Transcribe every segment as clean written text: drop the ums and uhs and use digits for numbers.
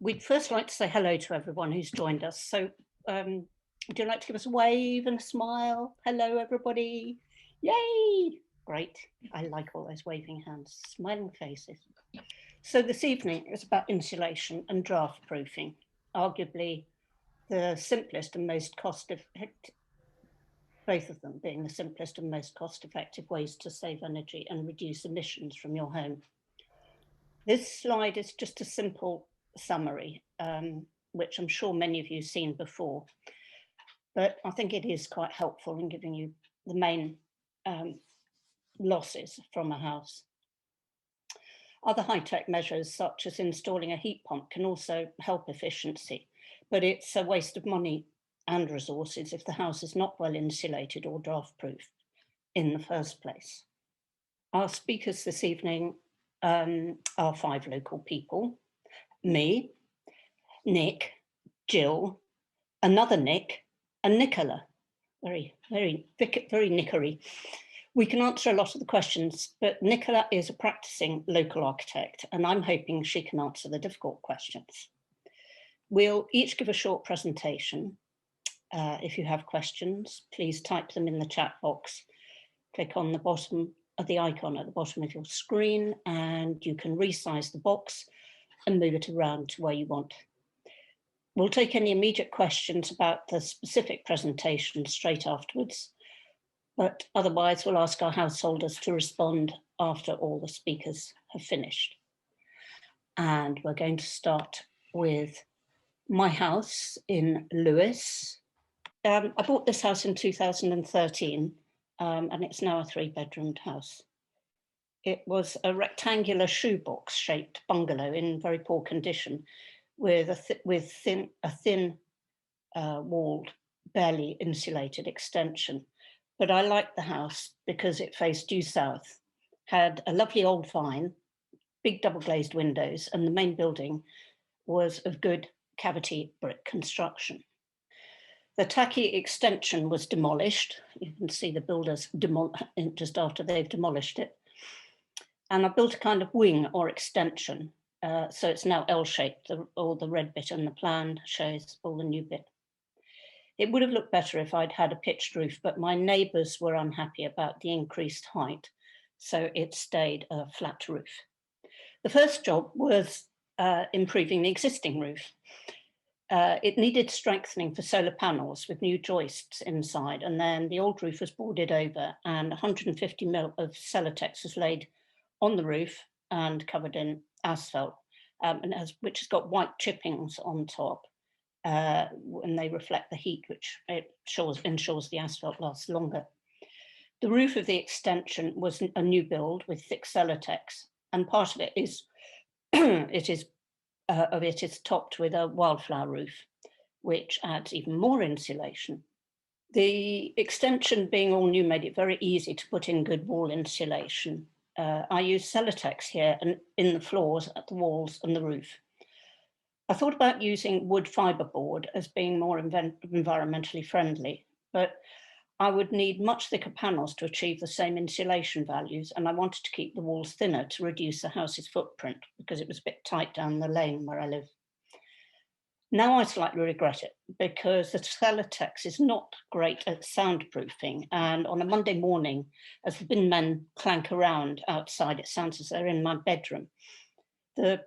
We'd first like to say hello to everyone who's joined us. So would you like to give us a wave and a smile? Hello, everybody. Yay. Great. I like all those waving hands, smiling faces. So this evening is about insulation and draft proofing, arguably the simplest and most cost-effective, both of them being the simplest and most cost-effective ways to save energy and reduce emissions from your home. This slide is just a simple summary, which I'm sure many of you have seen before, but I think it is quite helpful in giving you the main losses from a house. Other high-tech measures, such as installing a heat pump, can also help efficiency, but it's a waste of money and resources if the house is not well insulated or draft-proof in the first place. Our speakers this evening are 5 local people: me, Nick, Jill, another Nick, and Nicola. Very Nickery. We can answer a lot of the questions, but Nicola is a practicing local architect, and I'm hoping she can answer the difficult questions. We'll each give a short presentation. If you have questions, please type them in the chat box. Click on the bottom of the icon at the bottom of your screen, and you can resize the box and move it around to where you want. We'll take any immediate questions about the specific presentation straight afterwards, but otherwise we'll ask our householders to respond after all the speakers have finished. And we're going to start with my house in Lewes. I bought this house in 2013, and it's now a 3-bedroomed house. It was a rectangular shoebox shaped bungalow in very poor condition, with a thin walled, barely insulated extension. But I liked the house because it faced due south, had a lovely old vine, big double glazed windows, and the main building was of good cavity brick construction. The tacky extension was demolished. You can see the builders just after they've demolished it. And I built a kind of wing or extension. So it's now L-shaped. All the red bit on the plan shows all the new bit. It would have looked better if I'd had a pitched roof, but my neighbours were unhappy about the increased height, so it stayed a flat roof. The first job was improving the existing roof. It needed strengthening for solar panels with new joists inside, and then the old roof was boarded over and 150 mil of Celotex was laid on the roof and covered in asphalt, which has got white chippings on top, and they reflect the heat, which ensures the asphalt lasts longer. The roof of the extension was a new build with thick Celotex, and part of it is it is topped with a wildflower roof, which adds even more insulation. The extension being all new made it very easy to put in good wall insulation. I used Celotex here and in the floors, at the walls and the roof. I thought about using wood fibre board as being more environmentally friendly, but I would need much thicker panels to achieve the same insulation values, and I wanted to keep the walls thinner to reduce the house's footprint because it was a bit tight down the lane where I live. Now I slightly regret it because the Celotex is not great at soundproofing, and on a Monday morning, as the bin men clank around outside, it sounds as though they're in my bedroom. The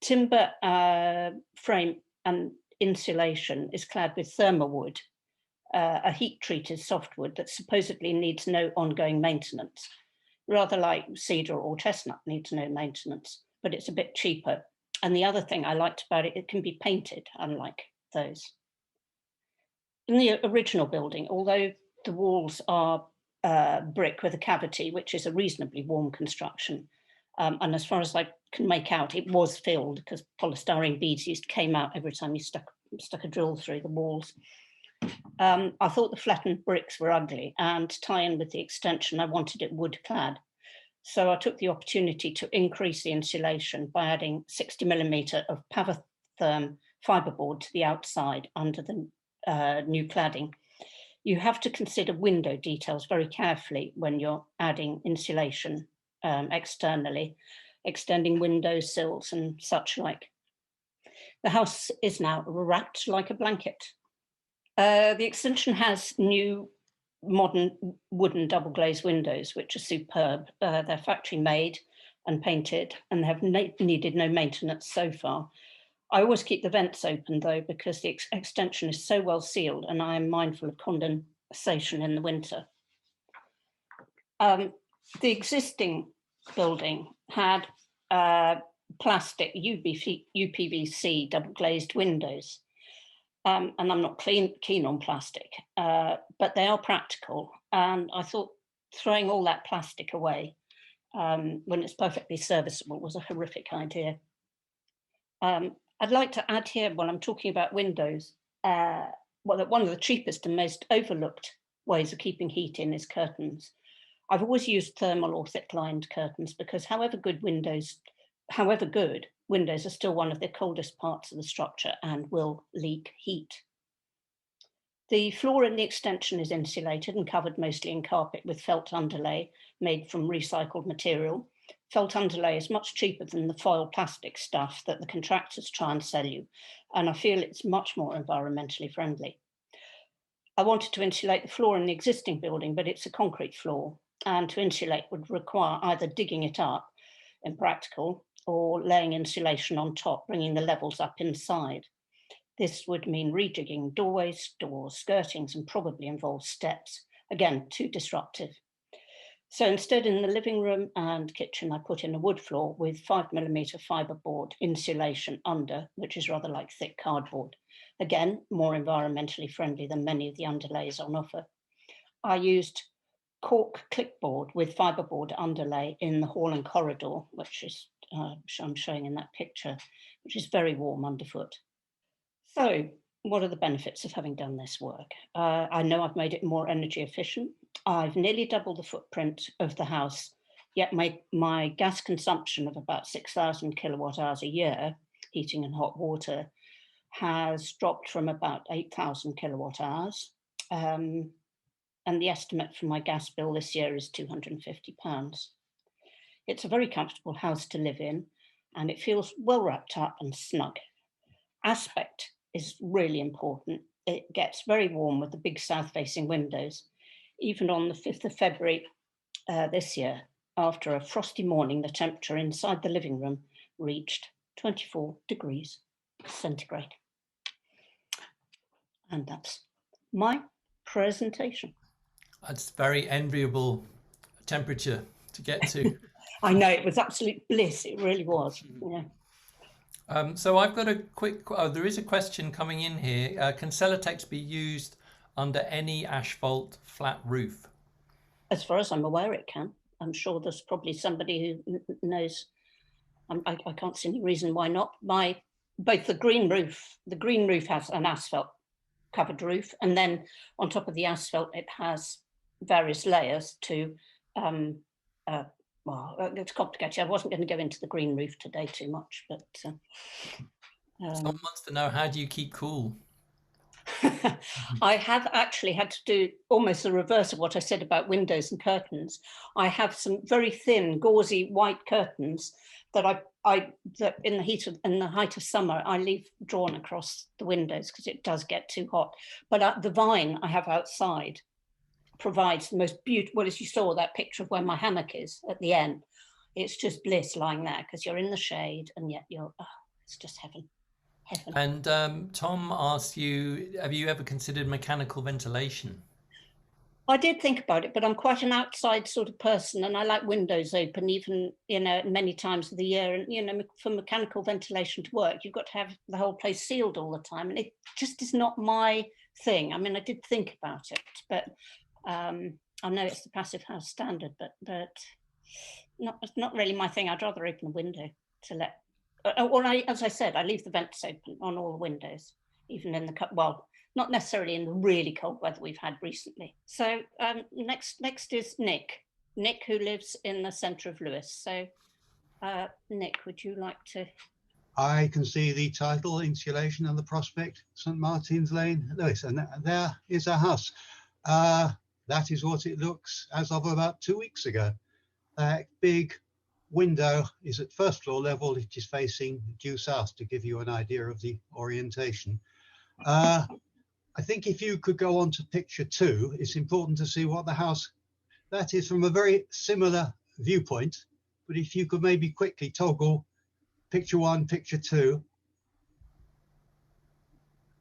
timber frame and insulation is clad with thermowood, a heat-treated softwood that supposedly needs no ongoing maintenance, rather like cedar or chestnut needs no maintenance, but it's a bit cheaper. And the other thing I liked about it, it can be painted, unlike those. In the original building, although the walls are brick with a cavity, which is a reasonably warm construction, and as far as I can make out, it was filled because polystyrene beads came out every time you stuck a drill through the walls. I thought the flattened bricks were ugly, and to tie in with the extension, I wanted it wood clad. So I took the opportunity to increase the insulation by adding 60 millimetre of Pavatherm fibreboard to the outside under the new cladding. You have to consider window details very carefully when you're adding insulation externally, extending window sills and such like. The house is now wrapped like a blanket. The extension has new modern wooden double glazed windows, which are superb. They're factory made and painted and have needed no maintenance so far. I always keep the vents open though, because the extension is so well sealed and I am mindful of condensation in the winter. The existing building had plastic UPVC double glazed windows. And I'm not keen on plastic, but they are practical. And I thought throwing all that plastic away when it's perfectly serviceable was a horrific idea. I'd like to add here, while I'm talking about windows, one of the cheapest and most overlooked ways of keeping heat in is curtains. I've always used thermal or thick-lined curtains because however good, windows are still one of the coldest parts of the structure and will leak heat. The floor in the extension is insulated and covered mostly in carpet with felt underlay made from recycled material. Felt underlay is much cheaper than the foil plastic stuff that the contractors try and sell you, and I feel it's much more environmentally friendly. I wanted to insulate the floor in the existing building, but it's a concrete floor, and to insulate would require either digging it up, impractical, or laying insulation on top, bringing the levels up inside. This would mean rejigging doorways, doors, skirtings, and probably involve steps. Again, too disruptive. So instead, in the living room and kitchen, I put in a wood floor with 5mm fiberboard insulation under, which is rather like thick cardboard. Again, more environmentally friendly than many of the underlays on offer. I used cork clipboard with fiberboard underlay in the hall and corridor, which is I'm showing in that picture, which is very warm underfoot. So what are the benefits of having done this work? I know I've made it more energy efficient. I've nearly doubled the footprint of the house, yet my gas consumption of about 6,000 kilowatt hours a year, heating and hot water, has dropped from about 8,000 kilowatt hours. And the estimate for my gas bill this year is £250. It's a very comfortable house to live in, and it feels well wrapped up and snug. Aspect is really important. It gets very warm with the big south-facing windows. Even on the 5th of February this year, after a frosty morning, the temperature inside the living room reached 24 degrees centigrade. And that's my presentation. That's very enviable temperature to get to. I know, it was absolute bliss. It really was. Yeah. So I've got a quick, there is a question coming in here. Can Celotex be used under any asphalt flat roof? As far as I'm aware, it can. I'm sure there's probably somebody who knows. I can't see any reason why not. Both the green roof has an asphalt covered roof, and then on top of the asphalt, it has various layers to, well, it's complicated. I wasn't going to go into the green roof today too much, but... Someone wants to know, how do you keep cool? I have actually had to do almost the reverse of what I said about windows and curtains. I have some very thin, gauzy white curtains that that in the height of summer, I leave drawn across the windows because it does get too hot. But the vine I have outside provides the most beautiful, well, as you saw that picture of where my hammock is at the end, it's just bliss lying there because you're in the shade and yet it's just heaven. And Tom asked you, have you ever considered mechanical ventilation? I did think about it, but I'm quite an outside sort of person and I like windows open even, many times of the year. And, for mechanical ventilation to work, you've got to have the whole place sealed all the time. And it just is not my thing. I mean, I did think about it, but I know it's the Passive House standard, but it's not really my thing. I'd rather open a window to let, as I said, I leave the vents open on all the windows, even in well, not necessarily in the really cold weather we've had recently. So next is Nick, who lives in the centre of Lewes. So Nick, would you like to? I can see the title, Insulation and the Prospect, St Martin's Lane, Lewes, and there is a house. That is what it looks as of about 2 weeks ago. Big window is at first floor level. It is facing due south to give you an idea of the orientation. I think if you could go on to picture 2, it's important to see what the house, that is from a very similar viewpoint. But if you could maybe quickly toggle picture 1, picture 2,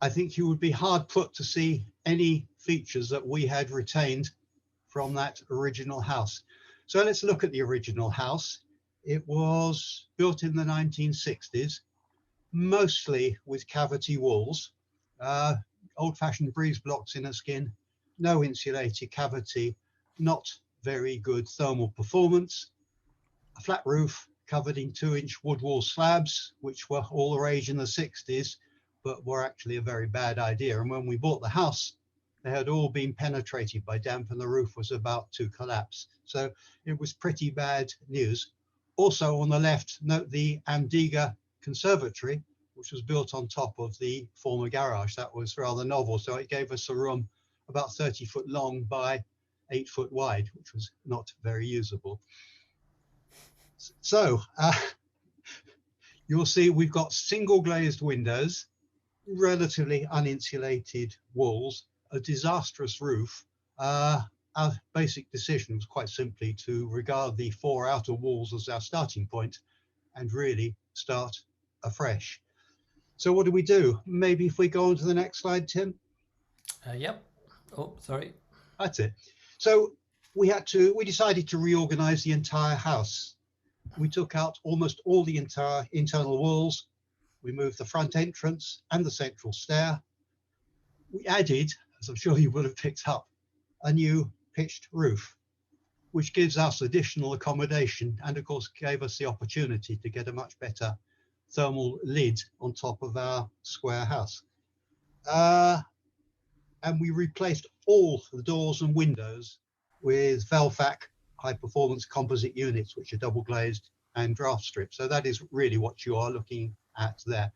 I think you would be hard put to see any features that we had retained from that original house. So let's look at the original house. It was built in the 1960s, mostly with cavity walls, old-fashioned breeze blocks inner skin, no insulated cavity, not very good thermal performance, a flat roof covered in 2-inch wood wall slabs, which were all the rage in the 60s, but were actually a very bad idea. And when we bought the house, they had all been penetrated by damp and the roof was about to collapse. So it was pretty bad news. Also on the left, note the Andiga Conservatory, which was built on top of the former garage. That was rather novel. So it gave us a room about 30 foot long by 8 foot wide, which was not very usable. So you'll see we've got single glazed windows, relatively uninsulated walls, a disastrous roof. Our basic decision was quite simply to regard the 4 outer walls as our starting point and really start afresh. So what do we do? Maybe if we go on to the next slide, Tim. Yep. Oh, sorry. That's it. So we decided to reorganize the entire house. We took out almost all the entire internal walls. We moved the front entrance and the central stair. We added, as I'm sure you would have picked up, a new pitched roof, which gives us additional accommodation and of course gave us the opportunity to get a much better thermal lid on top of our square house. And we replaced all the doors and windows with Velvac high performance composite units, which are double glazed and draft stripped. So that is really what you are looking at there.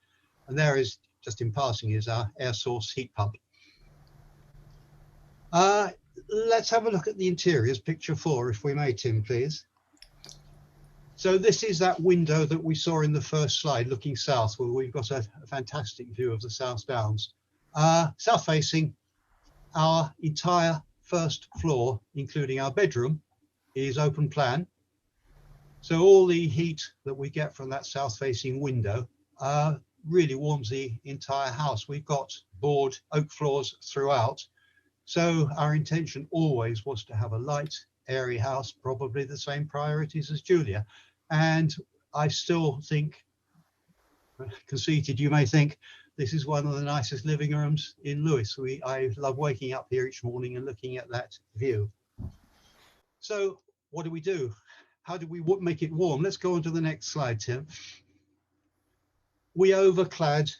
And there is, just in passing, is our air source heat pump. Let's have a look at the interiors, picture 4, if we may, Tim, please. So this is that window that we saw in the first slide, looking south, where we've got a fantastic view of the South Downs. South facing, our entire first floor, including our bedroom, is open plan. So all the heat that we get from that south facing window really warms the entire house. We've got board oak floors throughout. So our intention always was to have a light, airy house, probably the same priorities as Julia. And I still think, conceited you may think, this is one of the nicest living rooms in Lewes. I love waking up here each morning and looking at that view. So what do? How do we make it warm? Let's go on to the next slide, Tim. We overclad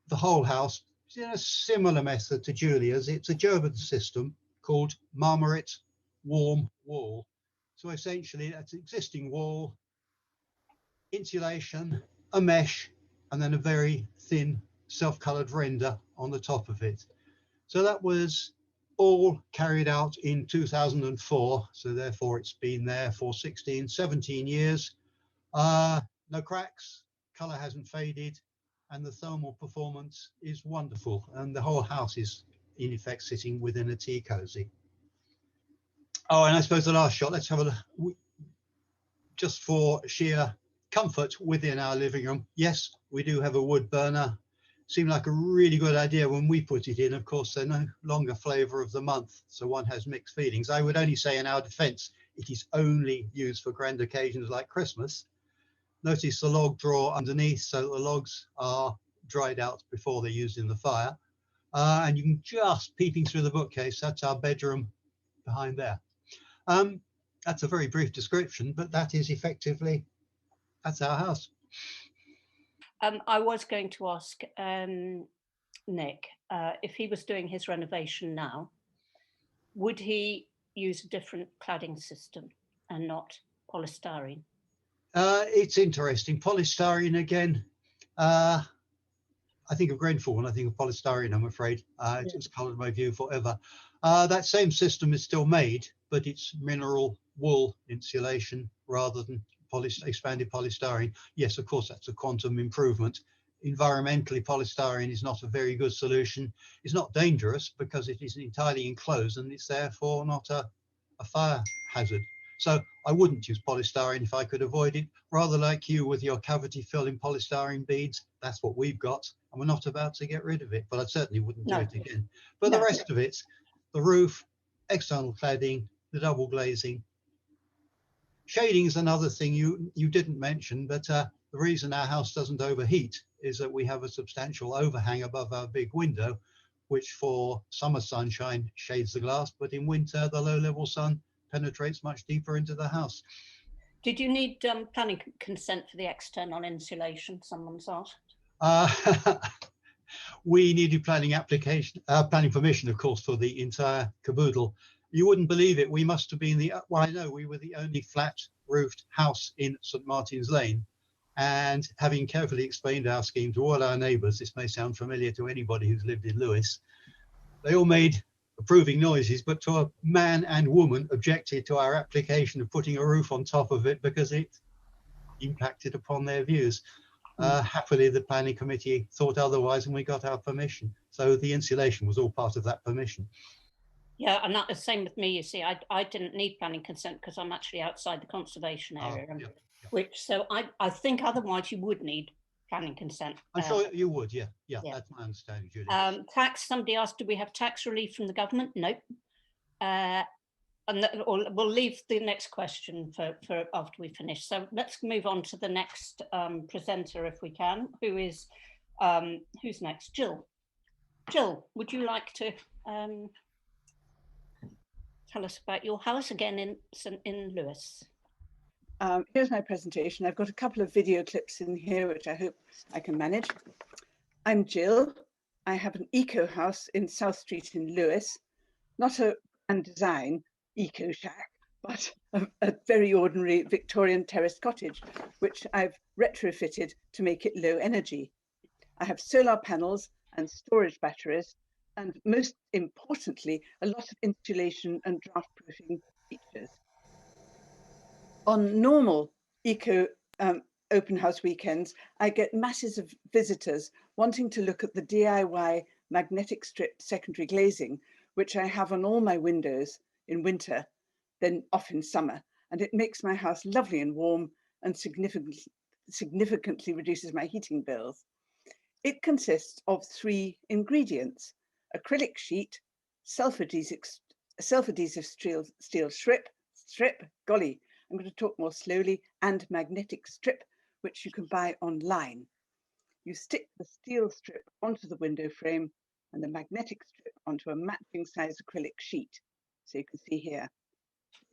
the whole house in a similar method to Julia's. It's a German system called Marmarit warm wall. So essentially that's existing wall, insulation, a mesh, and then a very thin self-colored render on the top of it. So that was all carried out in 2004. So therefore it's been there for 16, 17 years. No cracks, color hasn't faded, and the thermal performance is wonderful. And the whole house is in effect sitting within a tea cozy. Oh, and I suppose the last shot, let's have a look. Just for sheer comfort within our living room, yes, we do have a wood burner. Seemed like a really good idea when we put it in. Of course, they're no longer flavour of the month, so one has mixed feelings. I would only say in our defence, it is only used for grand occasions like Christmas. Notice the log drawer underneath, so the logs are dried out before they're used in the fire. And you can just, peeping through the bookcase, that's our bedroom behind there. That's a very brief description, but that is effectively, that's our house. I was going to ask Nick if he was doing his renovation now, would he use a different cladding system and not polystyrene? It's interesting. Polystyrene again. I think of Grenfell when I think of polystyrene, I'm afraid. It's coloured my view forever. That same system is still made, but it's mineral wool insulation rather than expanded polystyrene. Yes, of course, that's a quantum improvement. Environmentally, polystyrene is not a very good solution. It's not dangerous because it is entirely enclosed and it's therefore not a fire hazard. So I wouldn't use polystyrene if I could avoid it. Rather like you with your cavity filling polystyrene beads, that's what we've got, and we're not about to get rid of it, but I certainly wouldn't do it again. But the rest of it, the roof, external cladding, the double glazing, shading is another thing you didn't mention, but the reason our house doesn't overheat is that we have a substantial overhang above our big window, which for summer sunshine shades the glass, but in winter the low-level sun penetrates much deeper into the house. Did you need planning consent for the external insulation? Someone's asked. We needed planning permission, of course, for the entire caboodle. You wouldn't believe it. We must have been well, I know we were the only flat-roofed house in St. Martin's Lane. And having carefully explained our scheme to all our neighbours, this may sound familiar to anybody who's lived in Lewes, they all made approving noises, but to a man and woman objected to our application of putting a roof on top of it because it impacted upon their views. Happily, the planning committee thought otherwise and we got our permission. So the insulation was all part of that permission. Yeah, and that's the same with me. You see, I didn't need planning consent because I'm actually outside the conservation area. Yeah. So I think otherwise you would need planning consent. I'm sure you would, yeah, that's my understanding, Judy. Tax, somebody asked, do we have tax relief from the government? Nope. We'll leave the next question for after we finish. So let's move on to the next presenter, if we can, who's next? Jill. Jill, would you like to tell us about your house again in Lewes? Here's my presentation. I've got a couple of video clips in here, which I hope I can manage. I'm Jill. I have an eco house in South Street in Lewes, not a grand design eco shack, but a very ordinary Victorian terraced cottage, which I've retrofitted to make it low energy. I have solar panels and storage batteries, and most importantly, a lot of insulation and draft proofing features. On normal eco open house weekends, I get masses of visitors wanting to look at the DIY magnetic strip secondary glazing, which I have on all my windows in winter, then off in summer. And it makes my house lovely and warm and significantly reduces my heating bills. It consists of 3 ingredients: acrylic sheet, self-adhesive steel strip, golly, I'm going to talk more slowly, and magnetic strip, which you can buy online. You stick the steel strip onto the window frame and the magnetic strip onto a matching size acrylic sheet. So you can see here.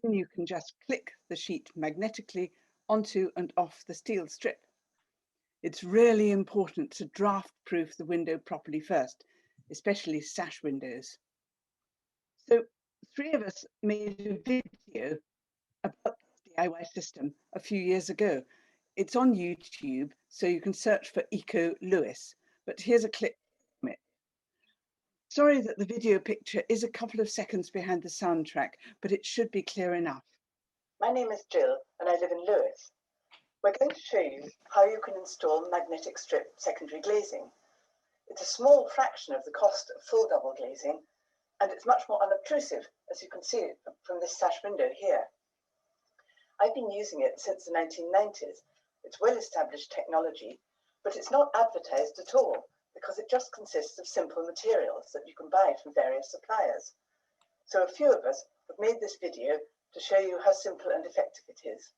Then you can just click the sheet magnetically onto and off the steel strip. It's really important to draft proof the window properly first, especially sash windows. So 3 of us made a video about DIY system a few years ago. It's on YouTube, so you can search for Eco Lewes, but here's a clip from it. Sorry that the video picture is a couple of seconds behind the soundtrack, but it should be clear enough. My name is Jill and I live in Lewes. We're going to show you how you can install magnetic strip secondary glazing. It's a small fraction of the cost of full double glazing, and it's much more unobtrusive, as you can see from this sash window here. I've been using it since the 1990s. It's well-established technology, but it's not advertised at all because it just consists of simple materials that you can buy from various suppliers. So a few of us have made this video to show you how simple and effective it is.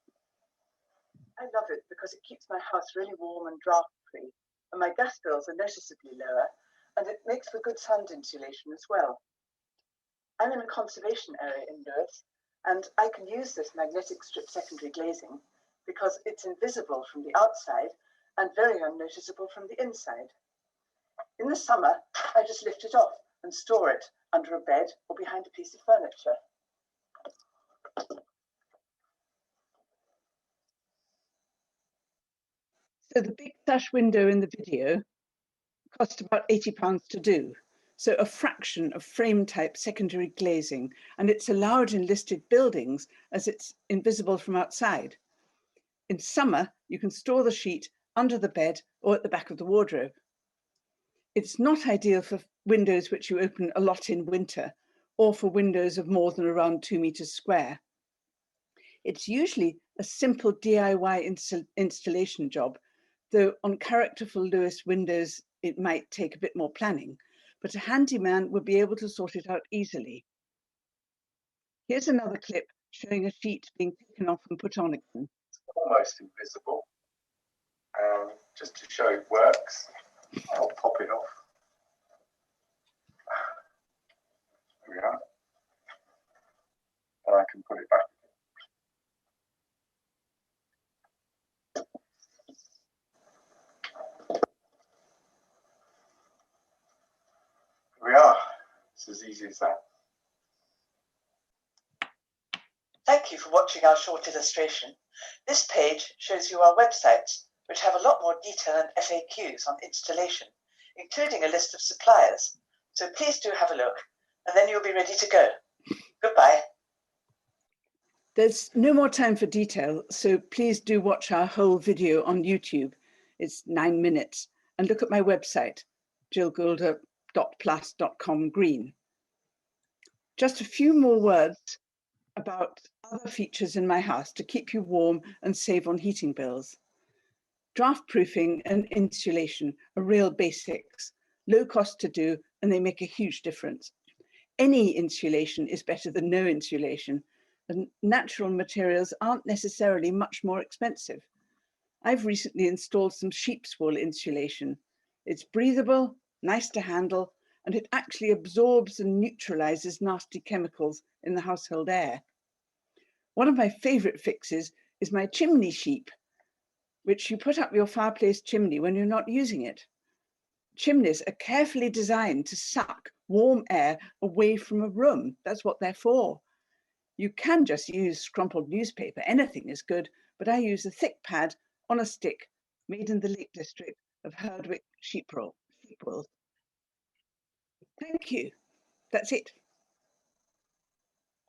I love it because it keeps my house really warm and draft-free, and my gas bills are noticeably lower, and it makes for good sound insulation as well. I'm in a conservation area in Lewes, and I can use this magnetic strip secondary glazing because it's invisible from the outside and very unnoticeable from the inside. In the summer, I just lift it off and store it under a bed or behind a piece of furniture. So the big sash window in the video cost about £80 to do. So a fraction of frame type secondary glazing, and it's allowed in listed buildings as it's invisible from outside. In summer, you can store the sheet under the bed or at the back of the wardrobe. It's not ideal for windows which you open a lot in winter or for windows of more than around 2 meters square. It's usually a simple DIY installation job, though on characterful Lewes windows, it might take a bit more planning, but a handyman would be able to sort it out easily. Here's another clip showing a sheet being taken off and put on again. It's almost invisible. Just to show it works, I'll pop it off. There we are. And I can put it back. There we are. It's as easy as that. Thank you for watching our short illustration. This page shows you our websites, which have a lot more detail and FAQs on installation, including a list of suppliers. So please do have a look, and then you'll be ready to go. Goodbye. There's no more time for detail, so please do watch our whole video on YouTube. It's 9 minutes, and look at my website, jillgoulder.plus.com green. Just a few more words about other features in my house to keep you warm and save on heating bills. Draft proofing and insulation are real basics, low cost to do, and they make a huge difference. Any insulation is better than no insulation, and natural materials aren't necessarily much more expensive. I've recently installed some sheep's wool insulation. It's breathable, nice to handle, and it actually absorbs and neutralizes nasty chemicals in the household air. One of my favorite fixes is my chimney sheep, which you put up your fireplace chimney when you're not using it. Chimneys are carefully designed to suck warm air away from a room. That's what they're for. You can just use crumpled newspaper, anything is good, but I use a thick pad on a stick made in the Lake District of Herdwick sheep wool. Thank you. That's it.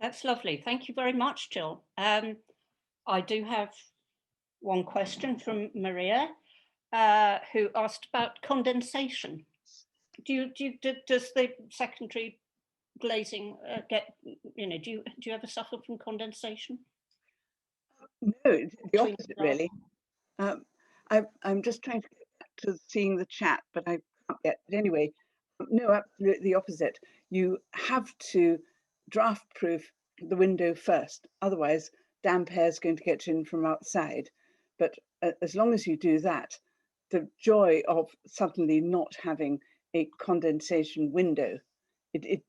That's lovely. Thank you very much, Jill. I do have one question from Maria, who asked about condensation. Does the secondary glazing get, do you ever suffer from condensation? No, it's the opposite, really. I'm just trying to get back to seeing the chat, but I can't yet. But anyway, no, absolutely the opposite. You have to draft proof the window first, otherwise damp air is going to get in from outside. But as long as you do that, the joy of suddenly not having a condensation window, if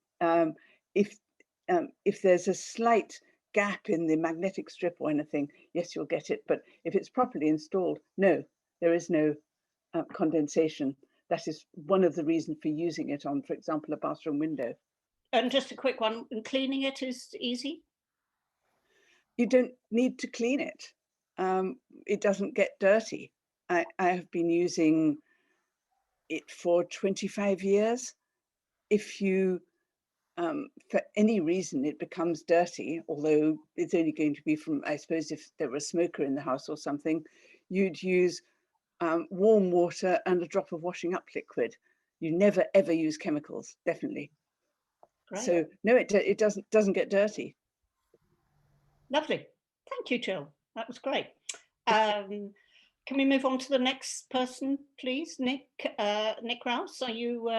there's a slight gap in the magnetic strip or anything, yes, you'll get it. But if it's properly installed, no, there is no condensation. That is one of the reasons for using it on, for example, a bathroom window. And just a quick one, cleaning it is easy? You don't need to clean it. It doesn't get dirty. I have been using it for 25 years. If you, for any reason, it becomes dirty, although it's only going to be from, I suppose, if there were a smoker in the house or something, you'd use warm water and a drop of washing up liquid. You never, ever use chemicals, definitely. Great. So no, it doesn't get dirty. Lovely. Thank you, Jill. That was great. Can we move on to the next person, please? Nick Rouse, are you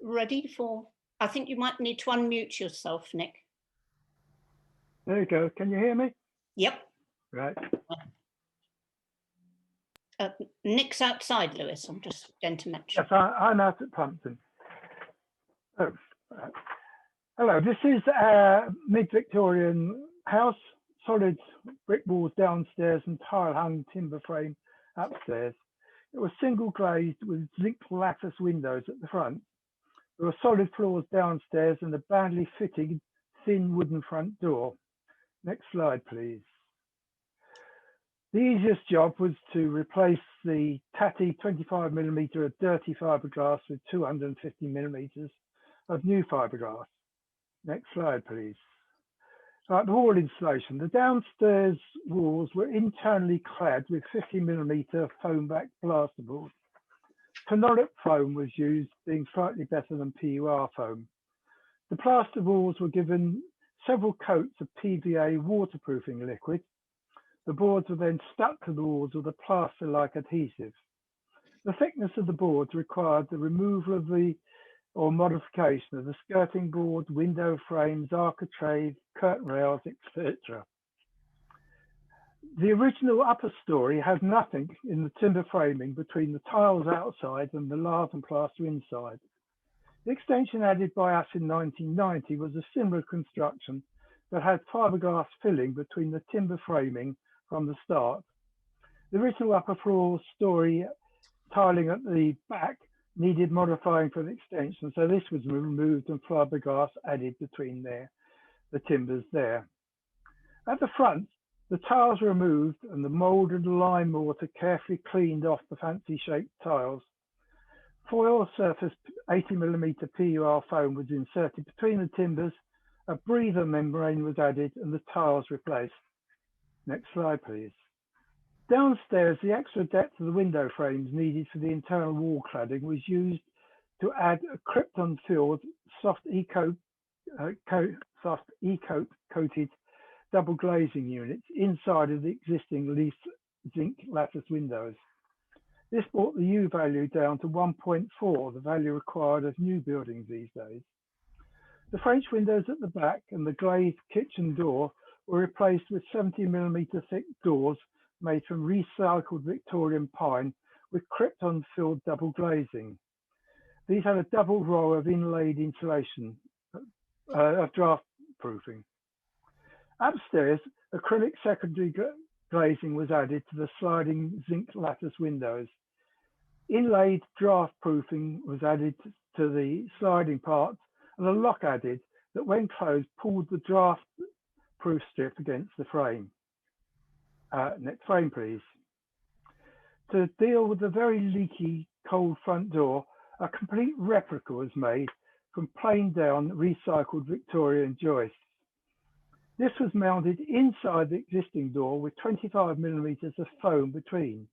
ready for? I think you might need to unmute yourself, Nick. There you go. Can you hear me? Yep. Right. Nick's outside, Lewis. I'm just going to mention. Yes, I'm out at Pumpton. Oh, hello. This is a mid-Victorian house. Solid brick walls downstairs and tile-hung timber frame upstairs. It was single glazed with zinc lattice windows at the front. There were solid floors downstairs and a badly fitting thin wooden front door. Next slide, please. The easiest job was to replace the tatty 25mm of dirty fiberglass with 250mm of new fiberglass. Next slide, please. Right, the wall insulation. The downstairs walls were internally clad with 50mm foam back plasterboard. Phenolic foam was used, being slightly better than PUR foam. The plaster walls were given several coats of PVA waterproofing liquid. The boards were then stuck to the walls with a plaster-like adhesive. The thickness of the boards required the removal of or modification of the skirting board, window frames, architrave, curtain rails, etc. The original upper story had nothing in the timber framing between the tiles outside and the lard and plaster inside. The extension added by us in 1990 was a similar construction that had fiberglass filling between the timber framing from the start. The original upper floor story tiling at the back needed modifying for the extension, so this was removed and fiberglass added between the timbers there. At the front, the tiles were removed and the mould and lime mortar carefully cleaned off the fancy shaped tiles. Foil surface 80mm PUR foam was inserted between the timbers, a breather membrane was added and the tiles replaced. Next slide, please. Downstairs, the extra depth of the window frames needed for the internal wall cladding was used to add a krypton-filled soft e-coat coated double glazing units inside of the existing Lewes zinc lattice windows. This brought the U value down to 1.4, the value required of new buildings these days. The French windows at the back and the glazed kitchen door were replaced with 70mm thick doors made from recycled Victorian pine with krypton-filled double glazing. These had a double row of inlaid insulation of draft proofing. Upstairs, acrylic secondary glazing was added to the sliding zinc lattice windows. Inlaid draft proofing was added to the sliding parts and a lock added that when closed pulled the draft proof strip against the frame. Next frame, please. To deal with the very leaky cold front door, a complete replica was made from plain down recycled Victorian joists. This was mounted inside the existing door with 25mm of foam between.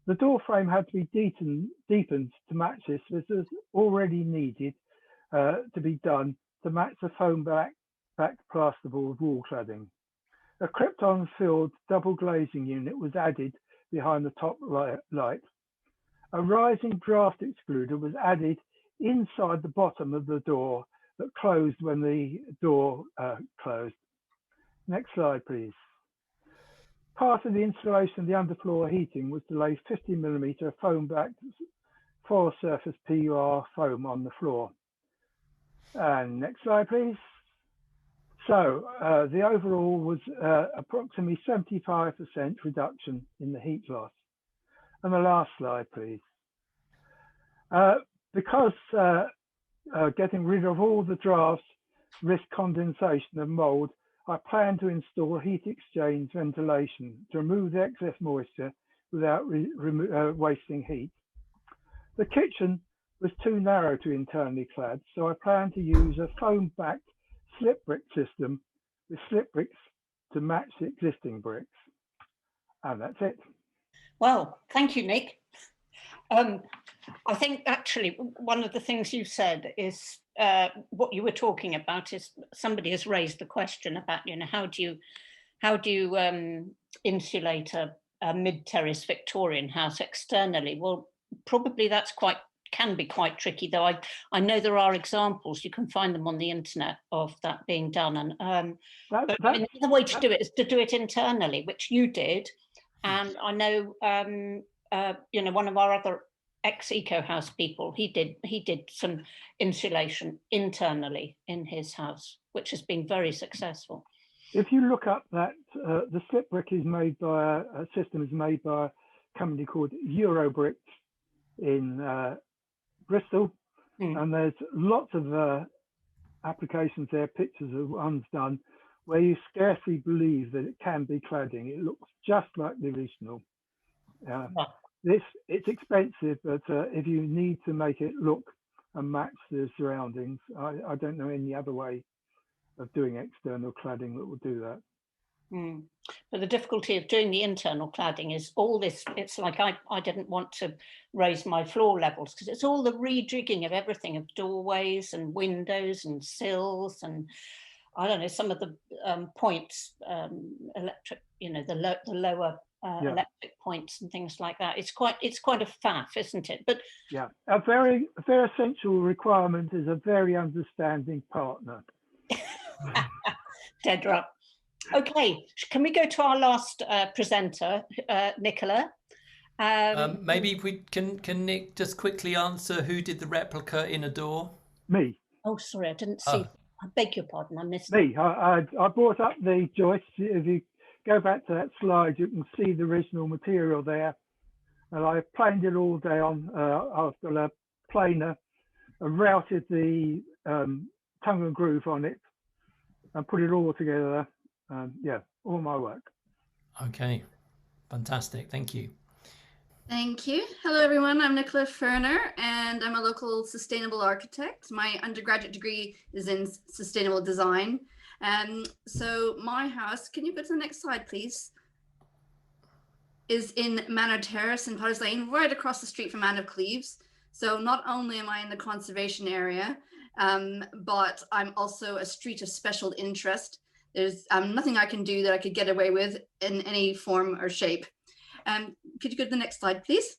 The door frame had to be deepened to match this. This was already needed to be done to match the foam back plasterboard wall cladding. A krypton-filled double glazing unit was added behind the top light. A rising draft excluder was added inside the bottom of the door that closed when the door closed. Next slide, please. Part of the installation of the underfloor heating was to lay 50mm foam-backed foil surface PUR foam on the floor. And next slide, please. So the overall was approximately 75% reduction in the heat loss. And the last slide, please. Because getting rid of all the drafts risk condensation of mold, I plan to install heat exchange ventilation to remove the excess moisture without wasting heat. The kitchen was too narrow to internally clad, so I plan to use a foam-backed slip brick system with slip bricks to match the existing bricks. And that's it. Well, thank you, Nick. I think actually one of the things you said is what you were talking about is somebody has raised the question about, you know, how do you insulate a mid-terrace Victorian house externally? Well, probably that's can be quite tricky, though I know there are examples, you can find them on the internet, of that being done. And but another way to do it is to do it internally, which you did. And I know you know, one of our other ex-Eco House people, he did some insulation internally in his house, which has been very successful. If you look up that, the slip brick is made by a system is made by a company called Eurobricks in Bristol, and there's lots of applications there, pictures of ones done, where you scarcely believe that it can be cladding. It looks just like the original. It's expensive, but if you need to make it look and match the surroundings, I don't know any other way of doing external cladding that will do that. Mm. But the difficulty of doing the internal cladding is all this, it's like I didn't want to raise my floor levels because it's all the rejigging of everything, of doorways and windows and sills and I don't know, some of the points, electric, you know, the lower electric points and things like that. It's quite a faff, isn't it? But yeah, a very essential requirement is a very understanding partner. Dead right. Okay, can we go to our last presenter, Nicola? Maybe we can Nick just quickly answer who did the replica in a door? Me. Oh, sorry, I didn't see. I beg your pardon, I missed me. I brought up the joists. If you go back to that slide, you can see the original material there. And I planed it all down after a planer and routed the tongue and groove on it and put it all together. Yeah, all my work. Okay, fantastic. Thank you. Thank you. Hello, everyone. I'm Nicola Ferner, and I'm a local sustainable architect. My undergraduate degree is in sustainable design. So my house, can you go to the next slide, please? Is in Manor Terrace in Potters Lane, right across the street from Anne of Cleves. So not only am I in the conservation area, but I'm also a street of special interest. There's nothing I can do that I could get away with in any form or shape. Could you go to the next slide, please?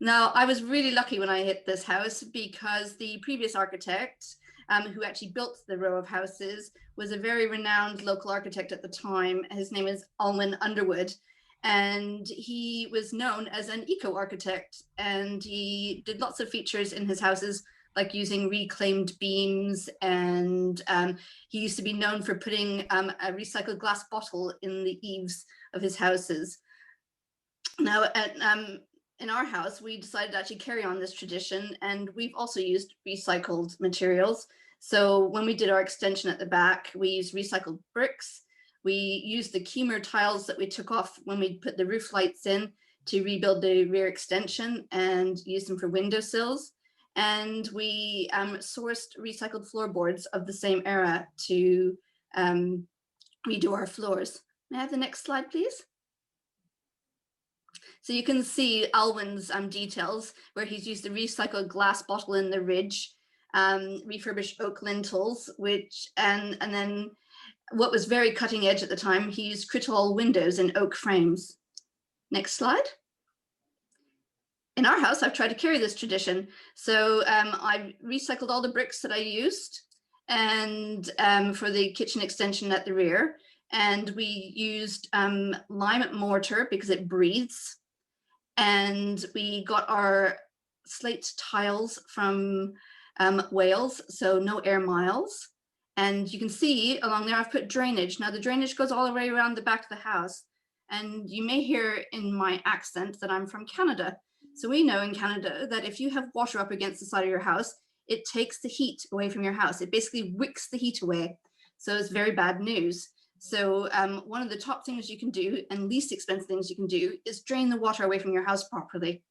Now, I was really lucky when I hit this house because the previous architect who actually built the row of houses was a very renowned local architect at the time. His name is Alwyn Underwood, and he was known as an eco-architect, and he did lots of features in his houses like using reclaimed beams, and he used to be known for putting a recycled glass bottle in the eaves of his houses. Now, in our house, we decided to actually carry on this tradition, and we've also used recycled materials. So when we did our extension at the back, we used recycled bricks. We used the Kemer tiles that we took off when we put the roof lights in to rebuild the rear extension and use them for windowsills. And we sourced recycled floorboards of the same era to redo our floors. May I have the next slide, please? So you can see Alwyn's details where he's used a recycled glass bottle in the ridge, refurbished oak lintels, and then what was very cutting edge at the time, he used critol windows in oak frames. Next slide. In our house, I've tried to carry this tradition. So I recycled all the bricks that I used and for the kitchen extension at the rear. And we used lime mortar because it breathes. And we got our slate tiles from Wales, so no air miles. And you can see along there, I've put drainage. Now the drainage goes all the way around the back of the house. And you may hear in my accent that I'm from Canada. So we know in Canada that if you have water up against the side of your house, it takes the heat away from your house. It basically wicks the heat away. So it's very bad news. So one of the top things you can do and least expensive things you can do is drain the water away from your house properly.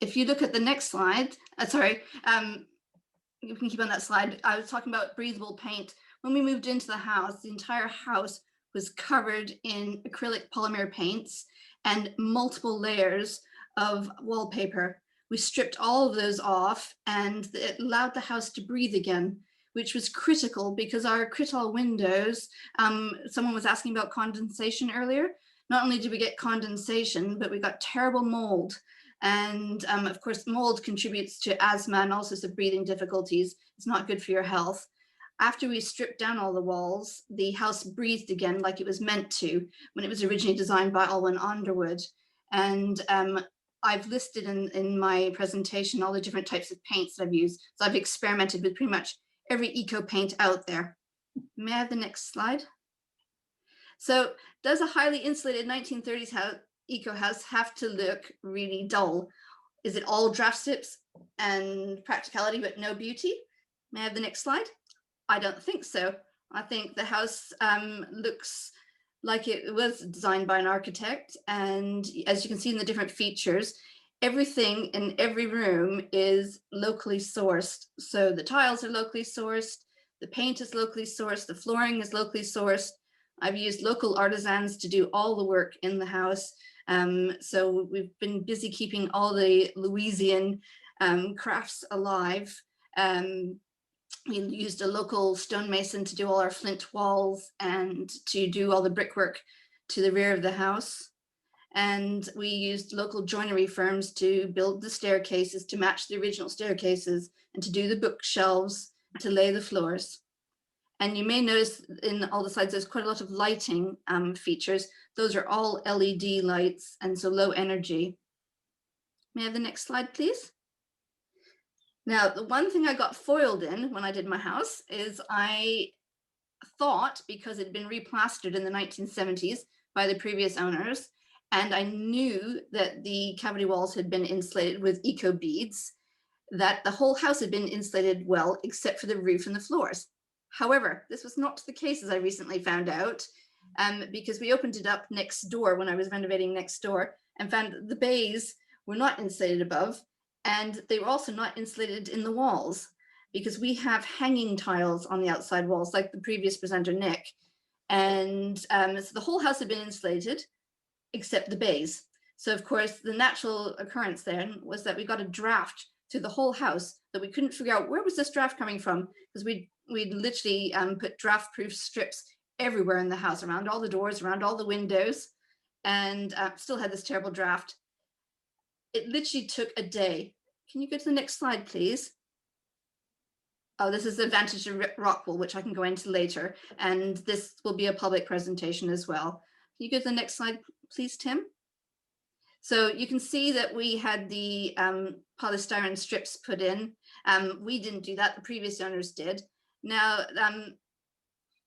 If you look at the next slide, you can keep on that slide. I was talking about breathable paint. When we moved into the house, the entire house was covered in acrylic polymer paints and multiple layers of wallpaper. We stripped all of those off and it allowed the house to breathe again, which was critical because our critol windows, someone was asking about condensation earlier. Not only did we get condensation, but we got terrible mold. And of course, mold contributes to asthma and all sorts of breathing difficulties. It's not good for your health. After we stripped down all the walls, the house breathed again like it was meant to when it was originally designed by Alwyn Underwood. And I've listed in my presentation all the different types of paints that I've used. So I've experimented with pretty much every eco paint out there. May I have the next slide? So does a highly insulated 1930s eco house have to look really dull? Is it all draft strips and practicality but no beauty? May I have the next slide? I don't think so. I think the house looks like it was designed by an architect, and as you can see in the different features, everything in every room is locally sourced. So the tiles are locally sourced, the paint is locally sourced, the flooring is locally sourced. I've used local artisans to do all the work in the house. So we've been busy keeping all the Lewesian crafts alive. We used a local stonemason to do all our flint walls and to do all the brickwork to the rear of the house. And we used local joinery firms to build the staircases to match the original staircases and to do the bookshelves, to lay the floors. And you may notice in all the slides, there's quite a lot of lighting features. Those are all LED lights, and so low energy. May I have the next slide, please? Now, the one thing I got foiled in when I did my house is I thought, because it had been replastered in the 1970s by the previous owners, and I knew that the cavity walls had been insulated with eco beads, that the whole house had been insulated well, except for the roof and the floors. However, this was not the case, as I recently found out, because we opened it up next door when I was renovating next door and found the bays were not insulated above, and they were also not insulated in the walls, because we have hanging tiles on the outside walls, like the previous presenter, Nick. And so the whole house had been insulated, except the bays. So of course, the natural occurrence then was that we got a draft through the whole house that we couldn't figure out where was this draft coming from, because we'd literally put draft-proof strips everywhere in the house, around all the doors, around all the windows, and still had this terrible draft. It literally took a day. Can you go to the next slide, please? Oh, this is the advantage of Rockwool, which I can go into later, and this will be a public presentation as well. Can you go to the next slide, please, Tim? So you can see that we had the polystyrene strips put in. We didn't do that, the previous owners did. Now,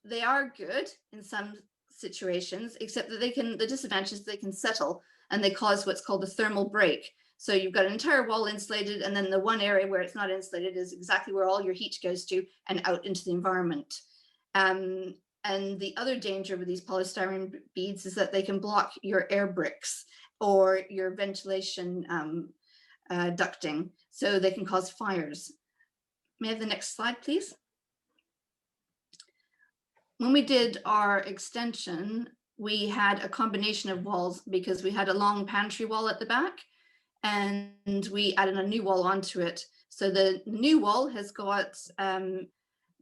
they are good in some situations, except that the disadvantage is they can settle and they cause what's called a thermal break. So you've got an entire wall insulated, and then the one area where it's not insulated is exactly where all your heat goes to and out into the environment. And the other danger with these polystyrene beads is that they can block your air bricks or your ventilation ducting, so they can cause fires. May I have the next slide, please? When we did our extension, we had a combination of walls because we had a long pantry wall at the back, and we added a new wall onto it. So the new wall has got the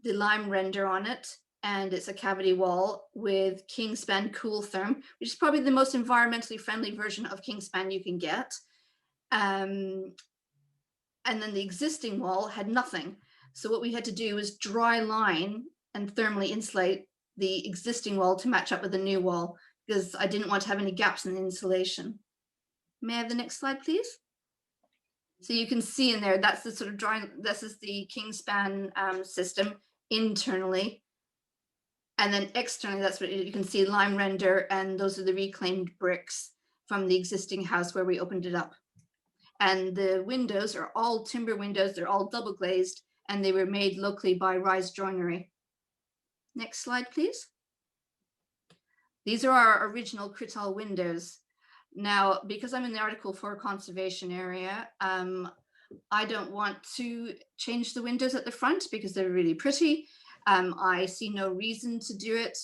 lime render on it, and it's a cavity wall with Kingspan Cool Therm, which is probably the most environmentally friendly version of Kingspan you can get. And then the existing wall had nothing. So what we had to do was dry line and thermally insulate the existing wall to match up with the new wall, because I didn't want to have any gaps in the insulation. May I have the next slide, please? So you can see in there, that's the sort of drawing, this is the Kingspan system internally. And then externally, that's what you can see, lime render, and those are the reclaimed bricks from the existing house where we opened it up. And the windows are all timber windows, they're all double glazed, and they were made locally by Rise Joinery. Next slide, please. These are our original Crital windows. Now, because I'm in the Article 4 conservation area, I don't want to change the windows at the front because they're really pretty. I see no reason to do it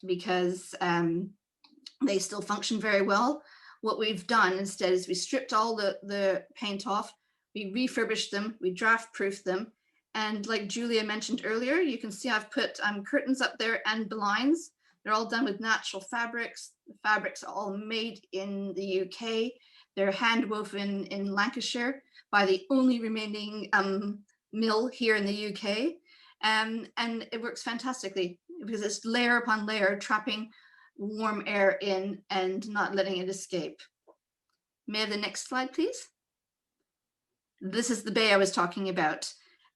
because they still function very well. What we've done instead is we stripped all the paint off, we refurbished them, we draft proofed them. And like Julia mentioned earlier, you can see I've put curtains up there and blinds. They're all done with natural fabrics. The fabrics are all made in the UK. They're hand woven in Lancashire by the only remaining mill here in the UK. And it works fantastically because it's layer upon layer, trapping warm air in and not letting it escape. May I have the next slide, please? This is the bay I was talking about,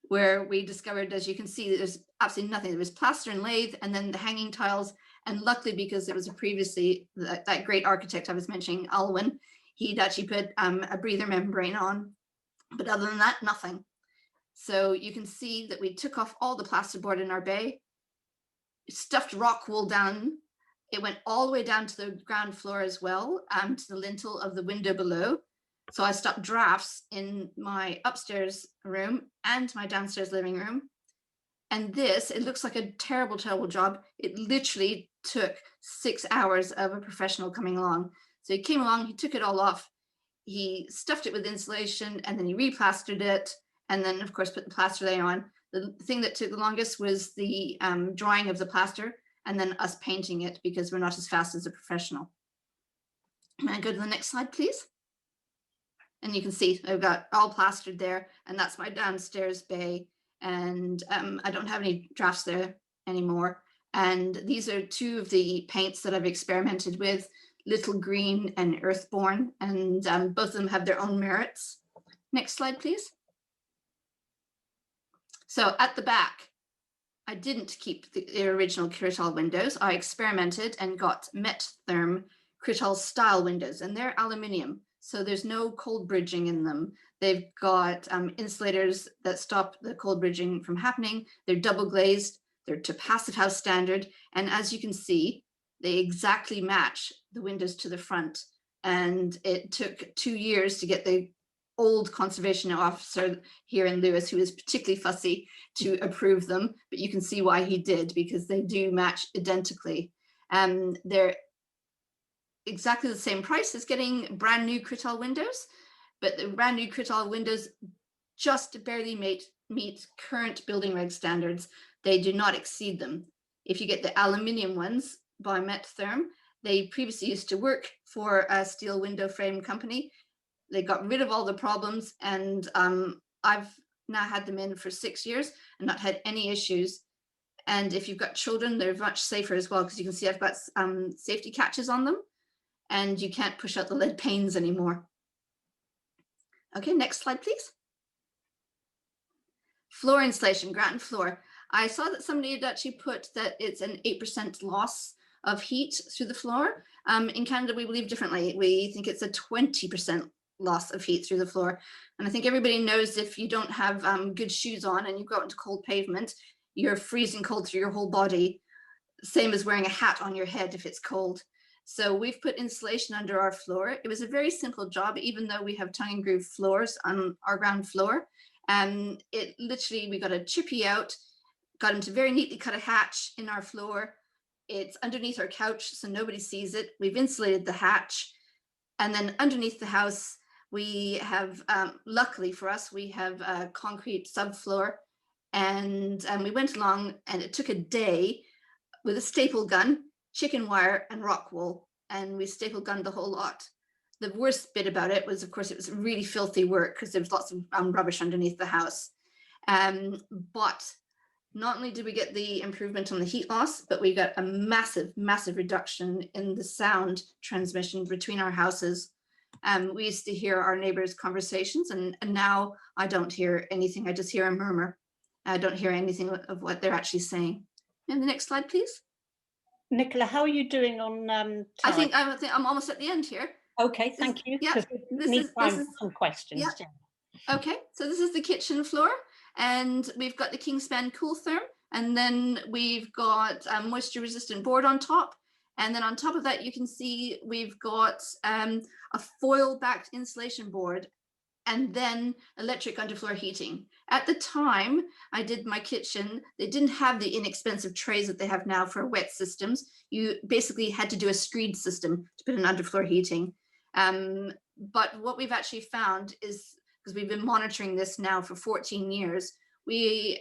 where we discovered, as you can see, there's absolutely nothing. There was plaster and lathe, and then the hanging tiles. And luckily, because it was previously that great architect I was mentioning, Alwyn, he'd actually put a breather membrane on. But other than that, nothing. So you can see that we took off all the plasterboard in our bay, stuffed rock wool down. It went all the way down to the ground floor as well, to the lintel of the window below. So I stopped drafts in my upstairs room and my downstairs living room. And this, it looks like a terrible, terrible job. It literally took 6 hours of a professional coming along. So he came along, he took it all off, he stuffed it with insulation, and then he replastered it, and then of course put the plaster layer on. The thing that took the longest was the drying of the plaster, and then us painting it, because we're not as fast as a professional. May I go to the next slide, please? And you can see I've got all plastered there, and that's my downstairs bay. And I don't have any drafts there anymore. And these are two of the paints that I've experimented with, Little Green and Earthborn, and both of them have their own merits. Next slide, please. So at the back, I didn't keep the original Crital windows. I experimented and got Met-Therm Crital style windows, and they're aluminium. So there's no cold bridging in them. They've got insulators that stop the cold bridging from happening. They're double glazed. They're to Passive House standard. And as you can see, they exactly match the windows to the front. And it took 2 years to get the old conservation officer here in Lewes, who is particularly fussy, to approve them. But you can see why he did, because they do match identically. They're exactly the same price as getting brand new Crital windows, but the brand new Crital windows just barely meet current building reg standards. They do not exceed them. If you get the aluminium ones by Met-Therm, they previously used to work for a steel window frame company. They got rid of all the problems, and I've now had them in for 6 years and not had any issues. And if you've got children, they're much safer as well, because you can see I've got safety catches on them, and you can't push out the lead panes anymore. Okay, next slide, please. Floor insulation, Grattan floor. I saw that somebody had actually put that it's an 8% loss of heat through the floor. In Canada, we believe differently. We think it's a 20% loss of heat through the floor. And I think everybody knows if you don't have good shoes on and you go out into cold pavement, you're freezing cold through your whole body. Same as wearing a hat on your head if it's cold. So we've put insulation under our floor. It was a very simple job, even though we have tongue and groove floors on our ground floor. It literally, we got a chippy out, got him to very neatly cut a hatch in our floor. It's underneath our couch, so nobody sees it. We've insulated the hatch. And then underneath the house, we have, luckily for us, we have a concrete subfloor. And we went along, and it took a day with a staple gun, chicken wire, and rock wool, and we staple gunned the whole lot. The worst bit about it was, of course, it was really filthy work because there was lots of rubbish underneath the house. But not only did we get the improvement on the heat loss, but we got a massive, massive reduction in the sound transmission between our houses. We used to hear our neighbors' conversations, and now I don't hear anything. I just hear a murmur. I don't hear anything of what they're actually saying. And the next slide, please. Nicola, how are you doing on time? I think I'm almost at the end here. Okay, thank you. Yeah, We need time for some questions. Yeah. Okay, so this is the kitchen floor, and we've got the Kingspan Cool Therm, and then we've got moisture resistant board on top. And then on top of that, you can see we've got a foil backed insulation board, and then electric underfloor heating. At the time I did my kitchen, they didn't have the inexpensive trays that they have now for wet systems. You basically had to do a screed system to put in underfloor heating. But what we've actually found is, because we've been monitoring this now for 14 years,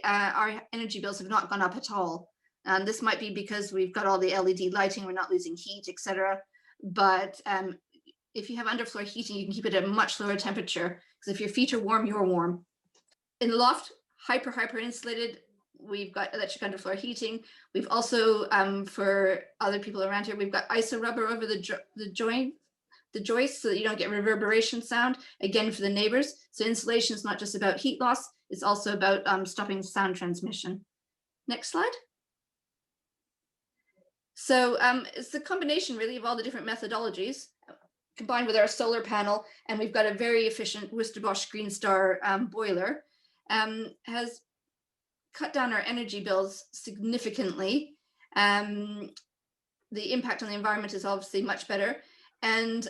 our energy bills have not gone up at all. And this might be because we've got all the LED lighting, we're not losing heat, etc. But if you have underfloor heating, you can keep it at a much lower temperature, because if your feet are warm, you're warm. In the loft, hyper insulated. We've got electric underfloor heating. We've also, for other people around here, we've got iso rubber over the joists so that you don't get reverberation sound, again for the neighbors. So insulation is not just about heat loss, it's also about stopping sound transmission. Next slide. So it's the combination really of all the different methodologies combined with our solar panel, and we've got a very efficient Worcester Bosch Green Star boiler, has cut down our energy bills significantly. The impact on the environment is obviously much better, and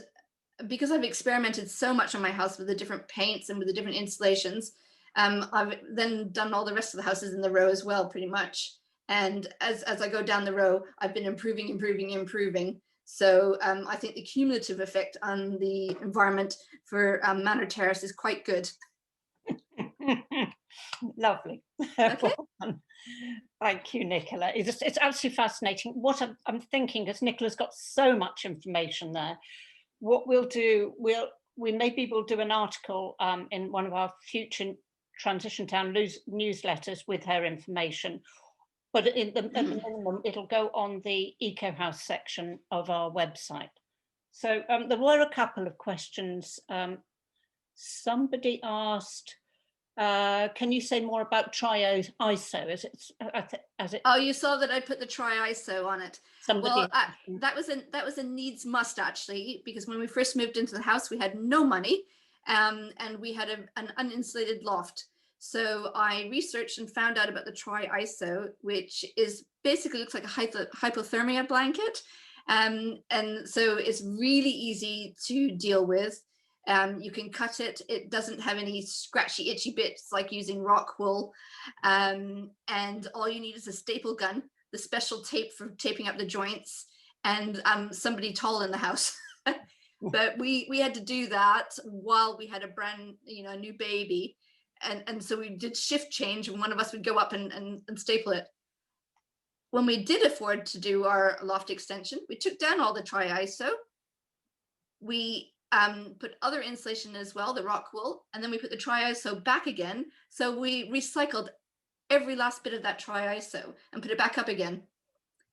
because I've experimented so much on my house with the different paints and with the different installations, I've then done all the rest of the houses in the row as well, pretty much. And as I go down the row, I've been improving. So I think the cumulative effect on the environment for Manor Terrace is quite good. Lovely. Okay. Thank you, Nicola. It's absolutely fascinating. What I'm thinking is Nicola's got so much information there. What we'll do, maybe we'll do an article in one of our future Transition Town newsletters with her information. But at the minimum, it'll go on the Eco House section of our website. So there were a couple of questions. Somebody asked, can you say more about Tri-ISO? Oh, you saw that I put the Tri-ISO on it. Somebody. Well, that was a needs must, actually, because when we first moved into the house, we had no money, and we had an uninsulated loft. So I researched and found out about the Tri-ISO, which is basically looks like a hypothermia blanket. And so it's really easy to deal with. You can cut it. It doesn't have any scratchy, itchy bits like using rock wool. And all you need is a staple gun, the special tape for taping up the joints, and somebody tall in the house. But we had to do that while we had a new baby. And so we did shift change, and one of us would go up and staple it. When we did afford to do our loft extension, we took down all the Tri-ISO. We put other insulation as well, the rock wool, and then we put the Tri-ISO back again. So we recycled every last bit of that Tri-ISO and put it back up again.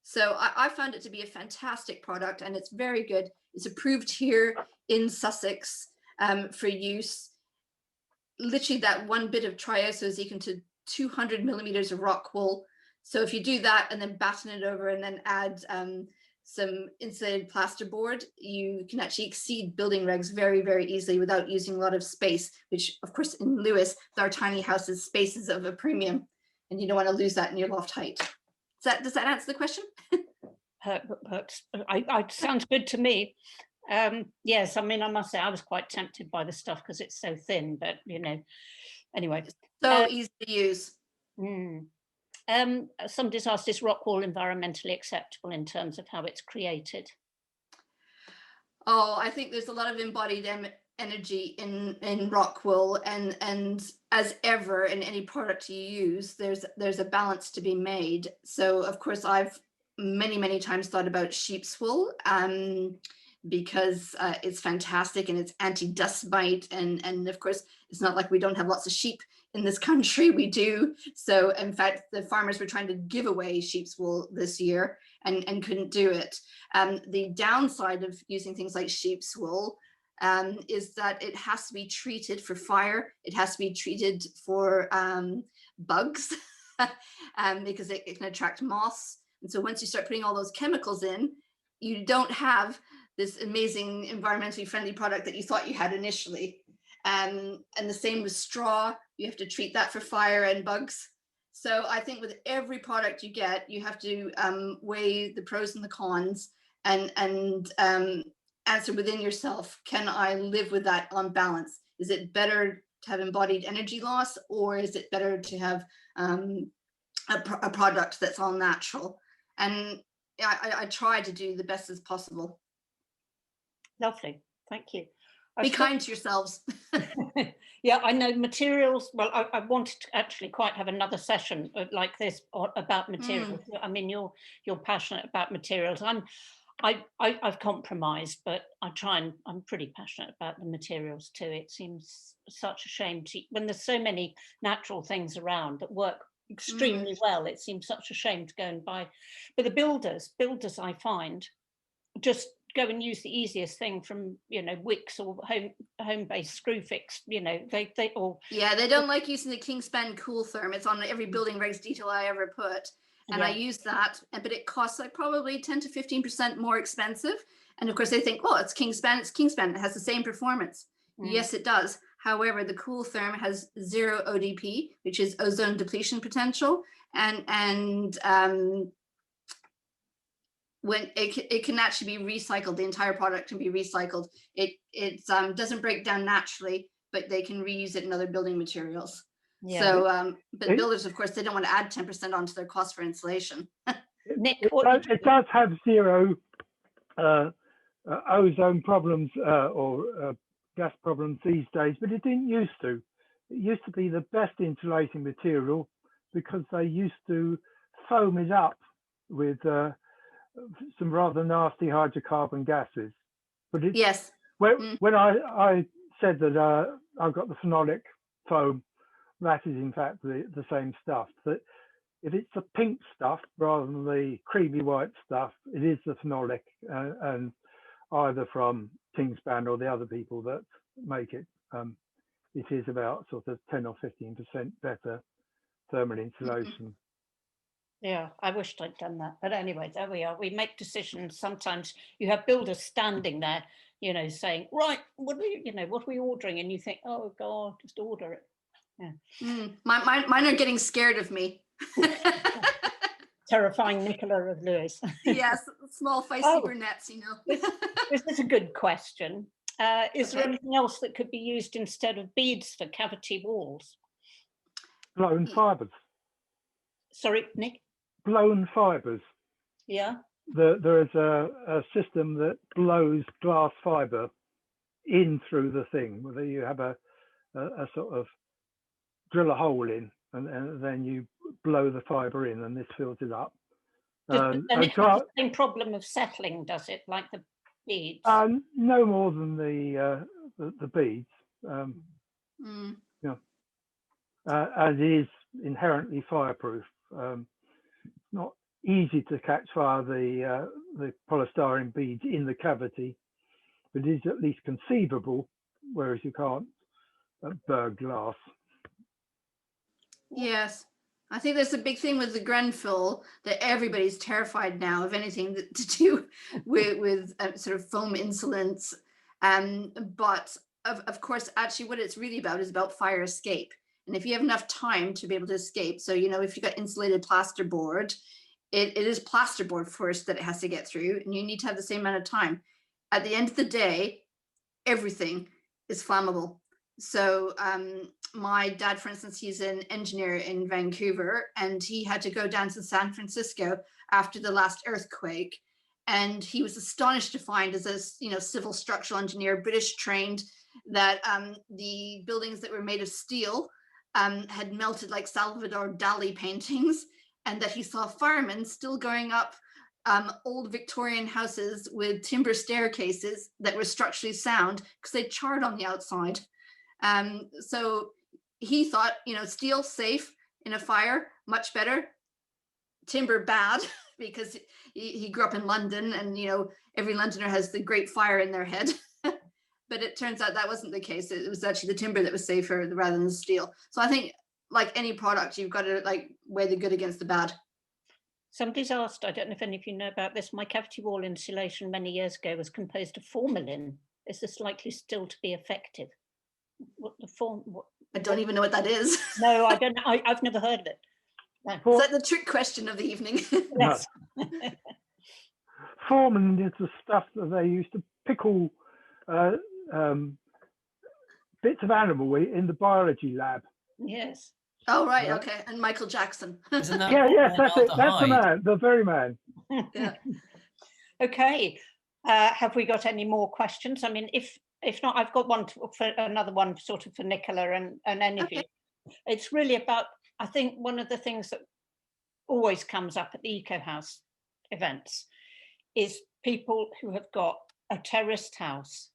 So I found it to be a fantastic product, and it's very good. It's approved here in Sussex for use. Literally that one bit of Tri-ISO is equal to 200 millimeters of rock wool. So if you do that and then batten it over and then add some insulated plasterboard, you can actually exceed building regs very, very easily without using a lot of space, which of course in Lewes, with our tiny houses, space is of a premium, and you don't want to lose that in your loft height. Does that answer the question? Sounds good to me. Yes, I mean, I must say I was quite tempted by the stuff because it's so thin, but anyway. So easy to use. Somebody's asked, is rock wool environmentally acceptable in terms of how it's created? Oh, I think there's a lot of embodied energy in rock wool, and as ever in any product you use, there's a balance to be made. So of course I've many times thought about sheep's wool, because it's fantastic and it's anti-dust mite, and of course it's not like we don't have lots of sheep in this country. We do. So in fact the farmers were trying to give away sheep's wool this year and couldn't do it. The downside of using things like sheep's wool is that it has to be treated for fire, it has to be treated for bugs because it can attract moths, and so once you start putting all those chemicals in, you don't have this amazing environmentally friendly product that you thought you had initially. And the same with straw, you have to treat that for fire and bugs. So I think with every product you get, you have to weigh the pros and the cons and answer within yourself, can I live with that on balance? Is it better to have embodied energy loss, or is it better to have a product that's all natural? And I try to do the best as possible. Lovely, thank you. Be kind to yourselves. Yeah, I know materials. Well, I wanted to actually quite have another session like this about materials. I mean, you're passionate about materials. I've compromised, but I'm pretty passionate about the materials too. It seems such a shame when there's so many natural things around that work extremely well. It seems such a shame to go and buy. But the builders I find just go and use the easiest thing from Wix or home-based Screwfix. They all they don't like using the Kingspan Cool Therm. It's on every building regs detail I ever put, and I use that, but it costs like probably 10 to 15% more expensive. And of course they think, well, it's Kingspan, it has the same performance. Yes, it does. However, the Cool Therm has 0 ODP, which is ozone depletion potential, and when it can actually be recycled. The entire product can be recycled. It doesn't break down naturally, but they can reuse it in other building materials. Yeah. So, but builders, of course, they don't want to add 10% onto their cost for insulation. Nick, it does have zero ozone problems or gas problems these days, but it didn't used to. It used to be the best insulating material because they used to foam it up with some rather nasty hydrocarbon gases. But it's, yes, when I said that I've got the phenolic foam, that is in fact the same stuff. That if it's the pink stuff rather than the creamy white stuff, it is the phenolic, and either from Kingspan or the other people that make it, it is about sort of 10 or 15% better thermal insulation. Yeah, I wished I'd done that. But anyway, there we are. We make decisions. Sometimes you have builders standing there, you know, saying, right, what are we ordering? And you think, oh God, just order it. Yeah. Mine are getting scared of me. Terrifying Nicola of Lewes. Yes, small feisty brunettes, you know. This is a good question. Is there anything else that could be used instead of beads for cavity walls? Blown fibres. Sorry, Nick? Blown fibres. Yeah. There is a system that blows glass fibre in through the thing, whether you have a sort of drill a hole in and then you blow the fibre in and this fills it up. And it has the same problem of settling, does it, like the beads? No more than the beads. And it is inherently fireproof. It's not easy to catch fire, the polystyrene beads in the cavity, but it is at least conceivable, whereas you can't burn glass. Yes, I think there's a big thing with the Grenfell that everybody's terrified now of anything to do with sort of foam insulants. But of course, actually what it's really about is about fire escape. And if you have enough time to be able to escape, so, you know, if you've got insulated plasterboard, it is plasterboard first that it has to get through, and you need to have the same amount of time. At the end of the day, everything is flammable. So my dad, for instance, he's an engineer in Vancouver, and he had to go down to San Francisco after the last earthquake. And he was astonished to find, as a civil structural engineer, British trained, that the buildings that were made of steel had melted like Salvador Dali paintings, and that he saw firemen still going up old Victorian houses with timber staircases that were structurally sound because they charred on the outside. So he thought, steel safe in a fire, much better. Timber bad, because he grew up in London, and every Londoner has the Great Fire in their head. But it turns out that wasn't the case. It was actually the timber that was safer rather than the steel. So I think, like any product, you've got to weigh the good against the bad. Somebody's asked, I don't know if any of you know about this, my cavity wall insulation many years ago was composed of formalin. Is this likely still to be effective? I don't even know what that is. No, I don't know. I've never heard of it. No. Is that the trick question of the evening? Yes. Formalin is the stuff that they used to pickle bits of animal in the biology lab. Yes. Oh, right. Okay. And Michael Jackson. Yes, that's it. That's the man, the very man. Yeah. Okay. Have we got any more questions? I mean, if not, I've got another one sort of for Nicola and any of you. It's really about, I think one of the things that always comes up at the Eco House events is people who have got a terraced house,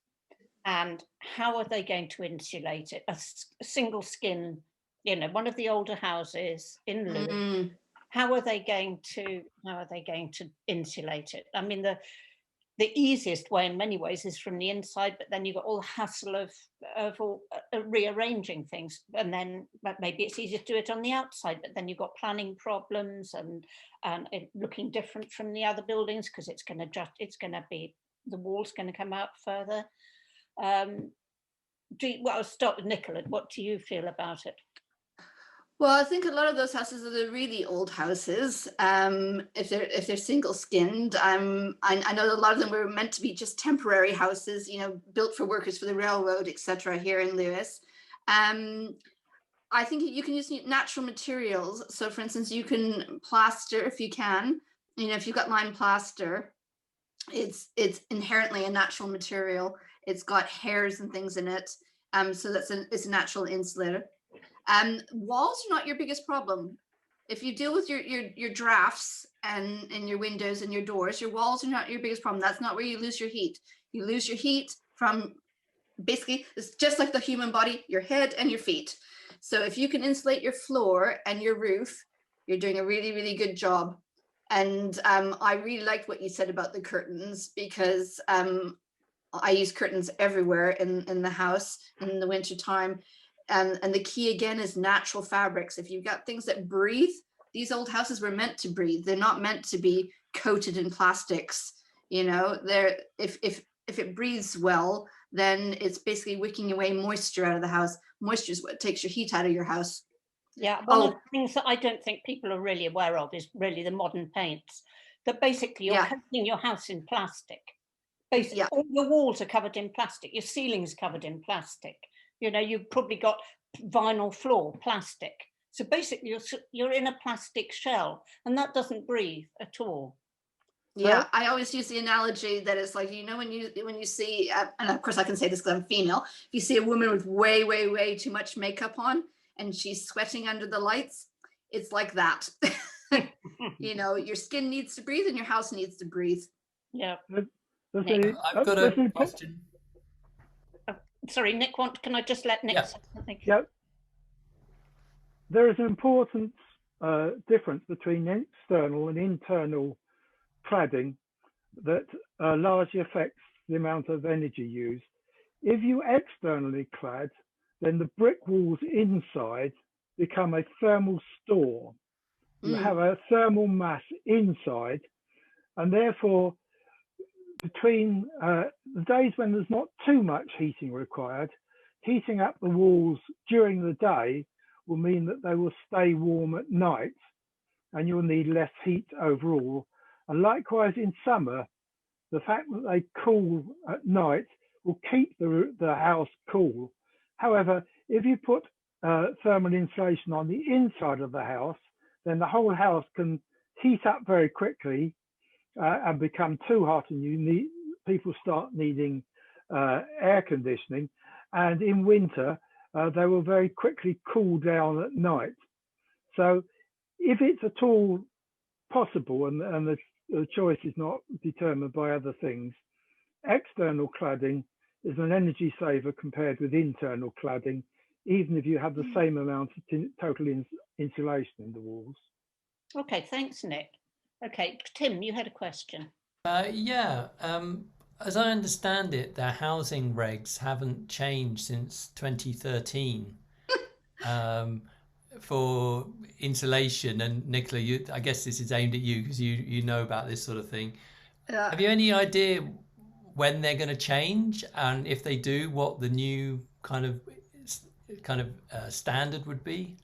and how are they going to insulate it? A single skin, one of the older houses in Lewes. How are they going to insulate it? I mean, the easiest way in many ways is from the inside, but then you've got all the hassle of rearranging things, and then maybe it's easier to do it on the outside, but then you've got planning problems and it looking different from the other buildings because the wall's going to come out further. I'll start with Nicola. What do you feel about it? Well, I think a lot of those houses are the really old houses. If they're single skinned, I know a lot of them were meant to be just temporary houses, you know, built for workers for the railroad, etc. Here in Lewes. I think you can use natural materials. So, for instance, you can plaster if you can. You know, if you've got lime plaster, it's inherently a natural material. It's got hairs and things in it. So it's a natural insulator. Walls are not your biggest problem. If you deal with your drafts and your windows and your doors, your walls are not your biggest problem. That's not where you lose your heat. You lose your heat from, basically, it's just like the human body, your head and your feet. So if you can insulate your floor and your roof, you're doing a really, really good job. And I really liked what you said about the curtains, because I use curtains everywhere in the house in the winter time. And the key again is natural fabrics. If you've got things that breathe, these old houses were meant to breathe. They're not meant to be coated in plastics. You know, if it breathes well, then it's basically wicking away moisture out of the house. Moisture is what takes your heat out of your house. Yeah, one of the things that I don't think people are really aware of is really the modern paints. That basically you're coating your house in plastic. Basically, all your walls are covered in plastic. Your ceiling's covered in plastic. You know, you've probably got vinyl floor, plastic. So basically, you're in a plastic shell, and that doesn't breathe at all. Yeah, I always use the analogy that it's like, you know, when you see, and of course I can say this because I'm female, if you see a woman with way, way, way too much makeup on and she's sweating under the lights, it's like that. You know, your skin needs to breathe and your house needs to breathe. Yeah. I've got a question. Sorry, Nick, can I just let Nick say something? Yep. There is an important difference between external and internal cladding that largely affects the amount of energy used. If you externally clad, then the brick walls inside become a thermal store. You have a thermal mass inside, and therefore between the days when there's not too much heating required, heating up the walls during the day will mean that they will stay warm at night, and you'll need less heat overall. And likewise in summer, the fact that they cool at night will keep the house cool. However, if you put thermal insulation on the inside of the house, then the whole house can heat up very quickly and become too hot, and people start needing air conditioning. And in winter, they will very quickly cool down at night. So if it's at all possible, and the choice is not determined by other things, external cladding is an energy saver compared with internal cladding, even if you have the same amount of total insulation in the walls. Okay, thanks, Nick. Okay, Tim, you had a question. As I understand it, the housing regs haven't changed since 2013 for insulation. And Nicola, I guess this is aimed at you because you know about this sort of thing. Have you any idea when they're going to change, and if they do, what the new kind of standard would be?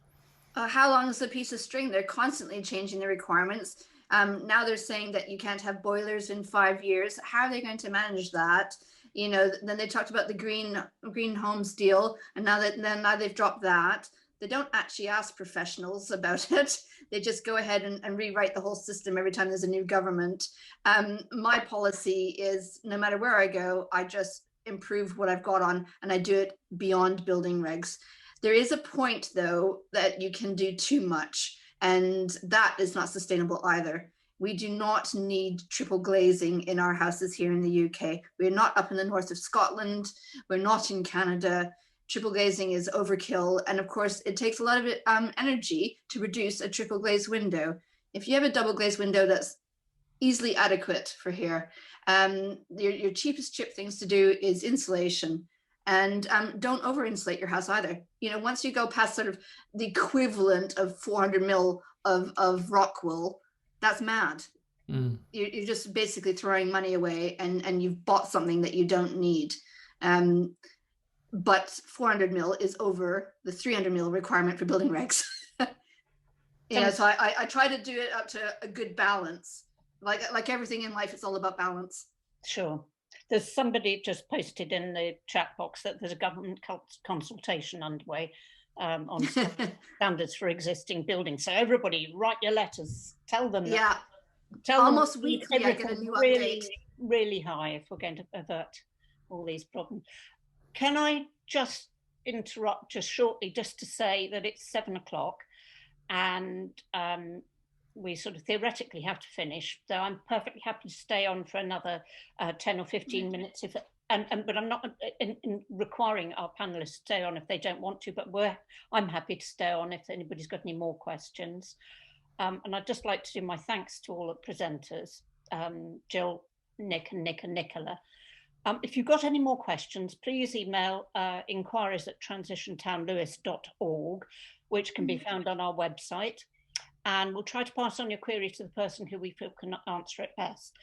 How long is a piece of string? They're constantly changing the requirements. Now they're saying that you can't have boilers in 5 years. How are they going to manage that? You know, then they talked about the green homes deal, and now they've dropped that. They don't actually ask professionals about it. They just go ahead and rewrite the whole system every time there's a new government. My policy is, no matter where I go, I just improve what I've got on, and I do it beyond building regs. There is a point, though, that you can do too much, and that is not sustainable either. We do not need triple glazing in our houses here in the UK. We're not up in the north of Scotland. We're not in Canada. Triple glazing is overkill. And of course, it takes a lot of energy to produce a triple glazed window. If you have a double glazed window, that's easily adequate for here. Your cheapest cheap things to do is insulation. And don't over insulate your house either. You know, once you go past sort of the equivalent of 400 mil of rock wool, that's mad. You're just basically throwing money away, and you've bought something that you don't need. But 400 mil is over the 300 mil requirement for building regs. Yeah, so I try to do it up to a good balance. Like everything in life, it's all about balance. Sure. There's somebody just posted in the chat box that there's a government consultation underway on standards for existing buildings. So everybody write your letters, tell them that. Yeah. Tell Almost them weekly I get a new really, update. really high if we're going to avert all these problems. Can I just interrupt just shortly just to say that it's 7 o'clock and we sort of theoretically have to finish, so I'm perfectly happy to stay on for another 10 or 15 minutes but I'm not in requiring our panelists to stay on if they don't want to, but I'm happy to stay on if anybody's got any more questions. And I'd just like to do my thanks to all the presenters, Jill, Nick and Nicola. If you've got any more questions, please email inquiries@transitiontownlewes.org, which can be found on our website. And we'll try to pass on your query to the person who we feel can answer it best.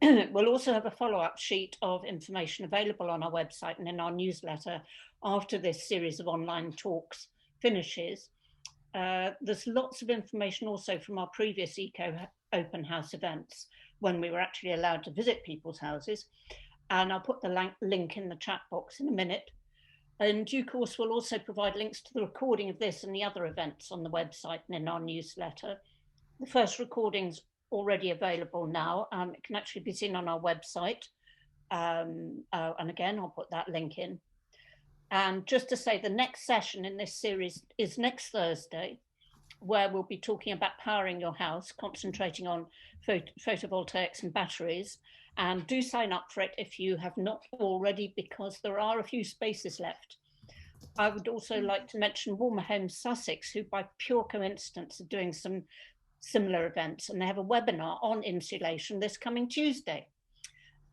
We'll also have a follow-up sheet of information available on our website and in our newsletter after this series of online talks finishes. There's lots of information also from our previous Eco Open House events when we were actually allowed to visit people's houses. And I'll put the link in the chat box in a minute. In due course, we'll also provide links to the recording of this and the other events on the website and in our newsletter. The first recording's already available now. It can actually be seen on our website. And again, I'll put that link in. And just to say, the next session in this series is next Thursday, where we'll be talking about powering your house, concentrating on photovoltaics and batteries. And do sign up for it if you have not already, because there are a few spaces left. I would also like to mention Warmer Homes Sussex, who by pure coincidence are doing some similar events, and they have a webinar on insulation this coming Tuesday.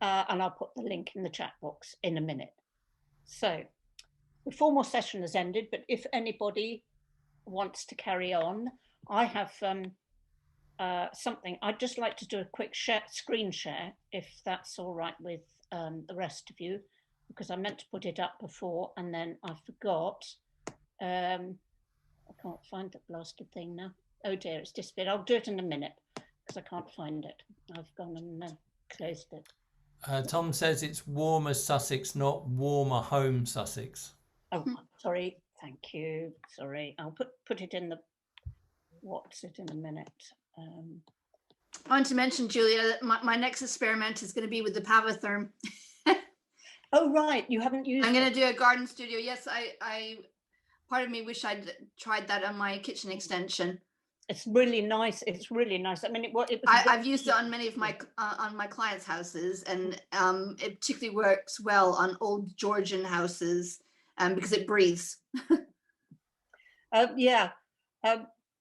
And I'll put the link in the chat box in a minute. So the formal session has ended, but if anybody wants to carry on, I have something. I'd just like to do a quick screen share, if that's all right with the rest of you, because I meant to put it up before and then I forgot. I can't find the blasted thing now. Oh dear, it's disappeared. I'll do it in a minute because I can't find it. I've gone and closed it. Tom says it's Warmer Sussex, not Warmer Home Sussex. Oh, sorry. Thank you. Sorry. I'll put it in the what's it in a minute. I want to mention, Julia, that my next experiment is going to be with the Pavatherm. Oh, right. You haven't used I'm going to do a garden studio. Yes, I part of me wish I'd tried that on my kitchen extension. It's really nice. It's really nice. I mean, I've used it on many of my clients' houses, and it particularly works well on old Georgian houses because it breathes. Yeah.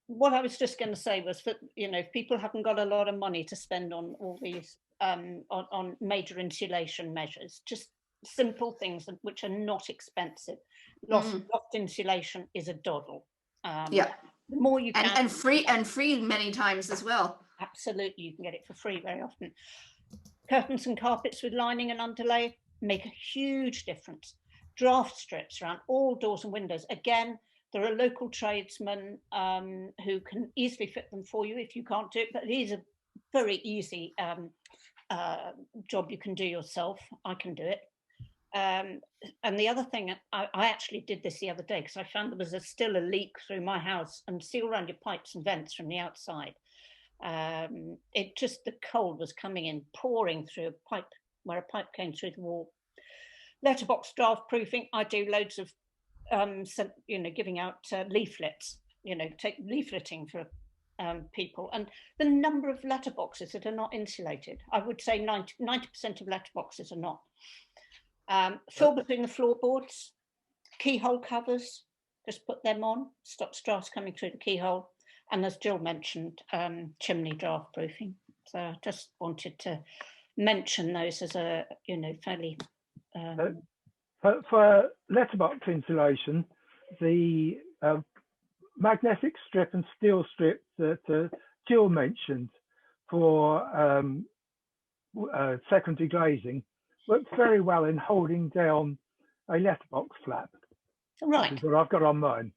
What I was just going to say was that, you know, if people haven't got a lot of money to spend on all these on major insulation measures, just simple things which are not expensive. Loft insulation is a doddle. Yeah. The more you can, and free many times as well. Absolutely, you can get it for free very often. Curtains and carpets with lining and underlay make a huge difference. Draft strips around all doors and windows. Again, there are local tradesmen who can easily fit them for you if you can't do it, but it is a very easy job you can do yourself. I can do it. And the other thing, I actually did this the other day because I found there was still a leak through my house, and seal around your pipes and vents from the outside. The cold was coming in, pouring through a pipe where a pipe came through the wall. Letterbox draft proofing. I do loads of, giving out leaflets, leafleting for people, and the number of letterboxes that are not insulated. I would say 90% of letterboxes are not. Fill between the floorboards, keyhole covers, just put them on, stops drafts coming through the keyhole. And as Jill mentioned, chimney draft proofing. So I just wanted to mention those as a, fairly... For letterbox insulation, the magnetic strip and steel strip that Jill mentioned for secondary glazing works very well in holding down a letterbox flap. Right. Which is what I've got on mine.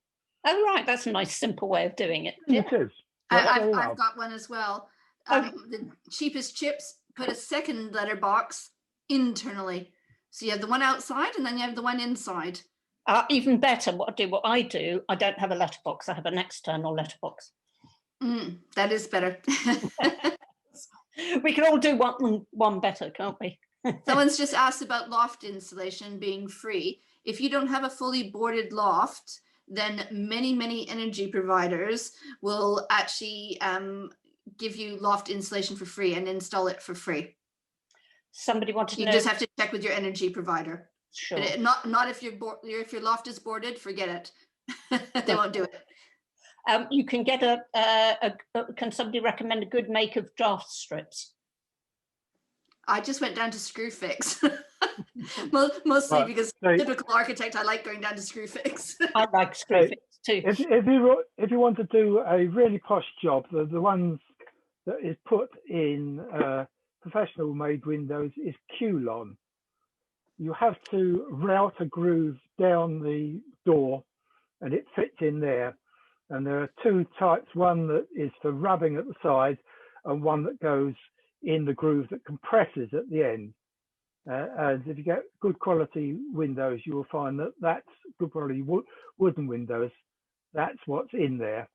Oh, right. That's a nice, simple way of doing it. Yeah. It is. I've got one as well. The cheapest chips put a second letterbox internally. So you have the one outside and then you have the one inside. Even better, what I do, I don't have a letterbox, I have an external letterbox. That is better. We can all do one better, can't we? Someone's just asked about loft insulation being free. If you don't have a fully boarded loft, then many energy providers will actually give you loft insulation for free and install it for free. Somebody wanted to know. You just have to check with your energy provider. Sure. But not if your loft is boarded, forget it. They won't do it. You can get can somebody recommend a good make of draft strips? I just went down to Screwfix. Mostly because typical architect, I like going down to Screwfix. I like Screwfix too. If you want to do a really posh job, the ones that is put in professional made windows is Qlon. You have to route a groove down the door and it fits in there. And there are two types, one that is for rubbing at the side and one that goes in the groove that compresses at the end. And if you get good quality windows, you will find that that's good quality wooden windows. That's what's in there.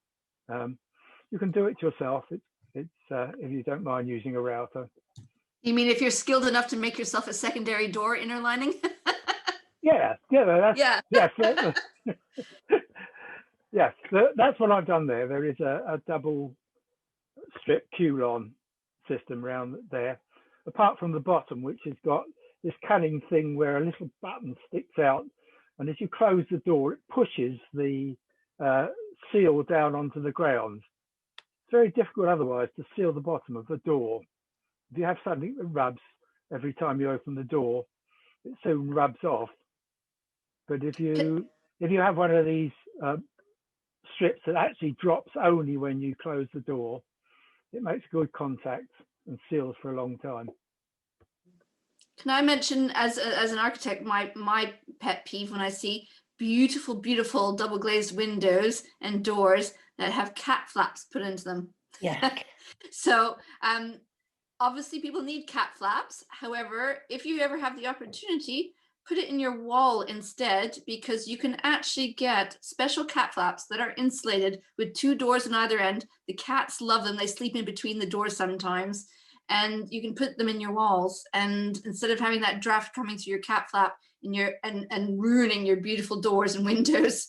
You can do it yourself. It's if you don't mind using a router. You mean if you're skilled enough to make yourself a secondary door inner lining? Yes, that's what I've done there. There is a double strip Qlon system around there, apart from the bottom, which has got this cunning thing where a little button sticks out, and as you close the door, it pushes the seal down onto the ground. It's very difficult otherwise to seal the bottom of the door. If you have something that rubs every time you open the door, it soon rubs off. But if you have one of these strips that actually drops only when you close the door, it makes good contact and seals for a long time. Can I mention, as an architect, my pet peeve when I see beautiful double glazed windows and doors that have cat flaps put into them? Yeah. So obviously people need cat flaps. However, if you ever have the opportunity, put it in your wall instead, because you can actually get special cat flaps that are insulated with two doors on either end. The cats love them. They sleep in between the doors sometimes, and you can put them in your walls. And instead of having that draft coming through your cat flap and ruining your beautiful doors and windows,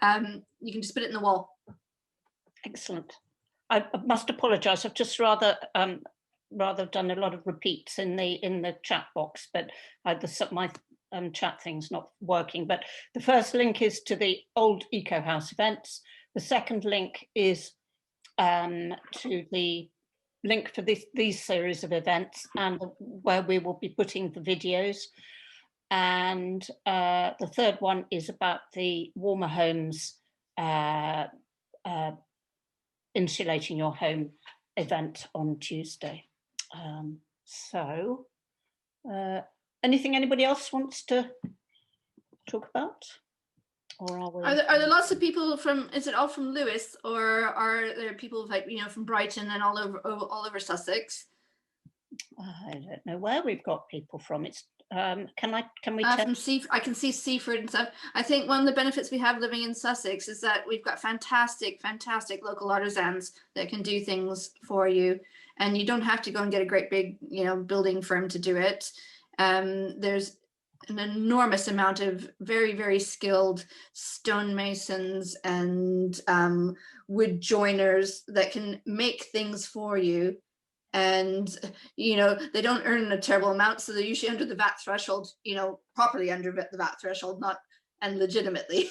you can just put it in the wall. Excellent. I must apologise. I've just rather done a lot of repeats in the chat box, but my chat thing's not working. But the first link is to the old Eco House events. The second link is to the link for these series of events, and where we will be putting the videos. And the third one is about the Warmer Homes insulating your home event on Tuesday. Anything anybody else wants to talk about? Or are there lots of people from? Is it all from Lewes, or are there people like from Brighton and all over Sussex? I don't know where we've got people from. It's can we from I can see Seaford and stuff. I think one of the benefits we have living in Sussex is that we've got fantastic local artisans that can do things for you, and you don't have to go and get a great big building firm to do it. There's an enormous amount of very skilled stonemasons and wood joiners that can make things for you. And they don't earn a terrible amount, so they're usually under the VAT threshold, properly under the VAT threshold, not and legitimately.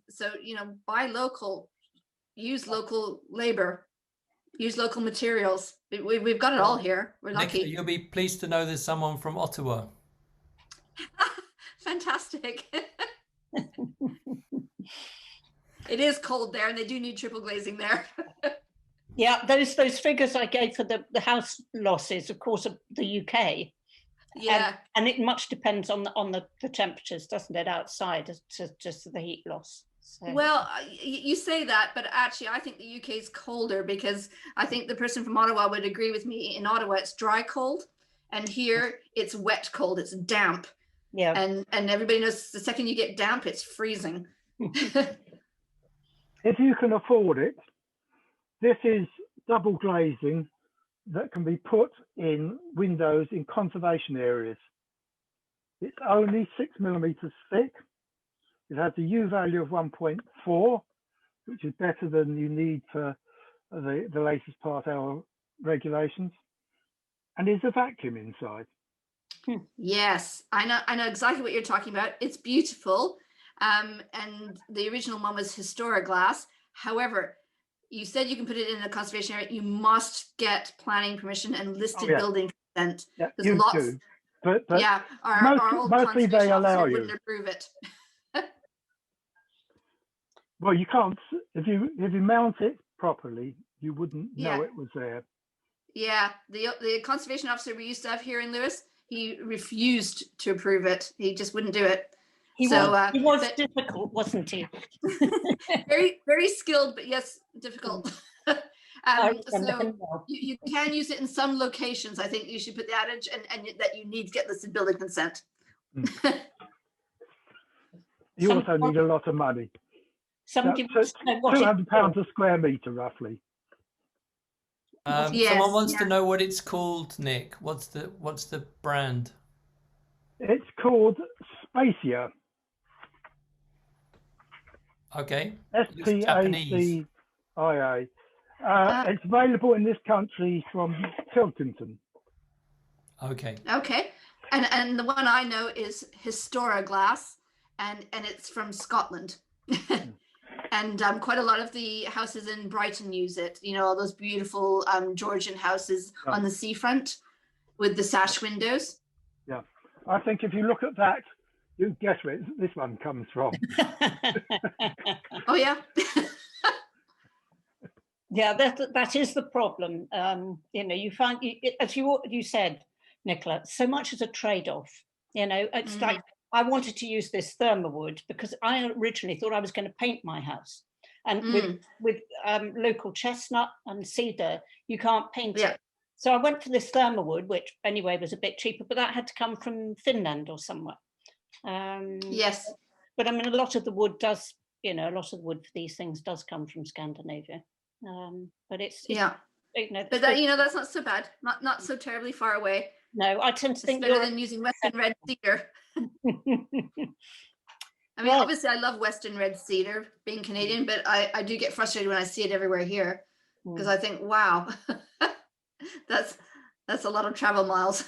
So buy local, use local labor, use local materials. We've got it all here. We're lucky. Nicola, you'll be pleased to know there's someone from Ottawa. Fantastic. It is cold there, and they do need triple glazing there. Yeah, those figures I gave for the house losses, of course, of the UK. Yeah, and it much depends on the temperatures, doesn't it, outside, to just the heat loss. So. Well, you say that, but actually I think the UK is colder, because I think the person from Ottawa would agree with me. In Ottawa, it's dry cold, and here it's wet cold, it's damp. Yeah. And everybody knows the second you get damp, it's freezing. If you can afford it, this is double glazing that can be put in windows in conservation areas. It's only 6mm thick. It has a U value of 1.4, which is better than you need for the latest Part L regulations. And there's a vacuum inside. Yes, I know exactly what you're talking about. It's beautiful. And the original one was Historiglass. However, you said you can put it in a conservation area. You must get planning permission and listed building consent. Yeah, There's you lots. do. But yeah, our old mostly they allow you. wouldn't approve it. Well, you can't. If you mount it properly, you wouldn't know it was there. Yeah, the conservation officer we used to have here in Lewes, he refused to approve it. He just wouldn't do it. He was difficult, wasn't he? very, very skilled, but yes, difficult. So you can use it in some locations. I think you should put the adage and that you need to get listed building consent. You also need a lot of money. £200 a square metre, roughly. Someone wants to know what it's called, Nick. What's the brand? It's called Spacia. Okay. SPACIA. It's available in this country from Pilkington. Okay. Okay. And the one I know is Historiglass, and it's from Scotland. And quite a lot of the houses in Brighton use it. You know, all those beautiful Georgian houses on the seafront with the sash windows. Yeah, I think if you look at that, you guess where this one comes from. Oh yeah. Yeah, that is the problem. You know, you find, as you said, Nicola, so much is a trade-off. You know, it's like, I wanted to use this thermawood because I originally thought I was going to paint my house. And with local chestnut and cedar, you can't paint it. So I went for this thermawood, which anyway was a bit cheaper, but that had to come from Finland or somewhere. Yes. But I mean, a lot of the wood does, you know, a lot of the wood for these things does come from Scandinavia. But it's you know, but that, you know, that's not so bad. Not so terribly far away. No, I tend to think better than using Western red cedar. I mean, obviously I love Western red cedar being Canadian, but I do get frustrated when I see it everywhere here, because I think, wow, that's a lot of travel miles.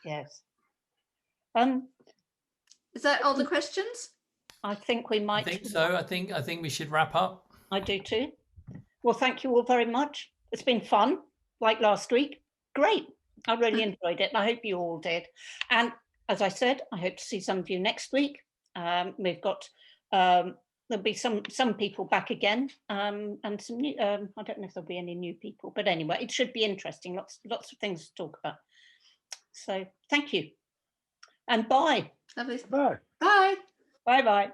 Yes. Is that all the questions? I think we might. I think so. I think we should wrap up. I do too. Well, thank you all very much. It's been fun, like last week. Great. I really enjoyed it, and I hope you all did. And as I said, I hope to see some of you next week. We've got there'll be some people back again, and some new. I don't know if there'll be any new people, but anyway, it should be interesting. Lots of things to talk about. So thank you, and bye. Lovely. Bye. Bye. Bye. Bye.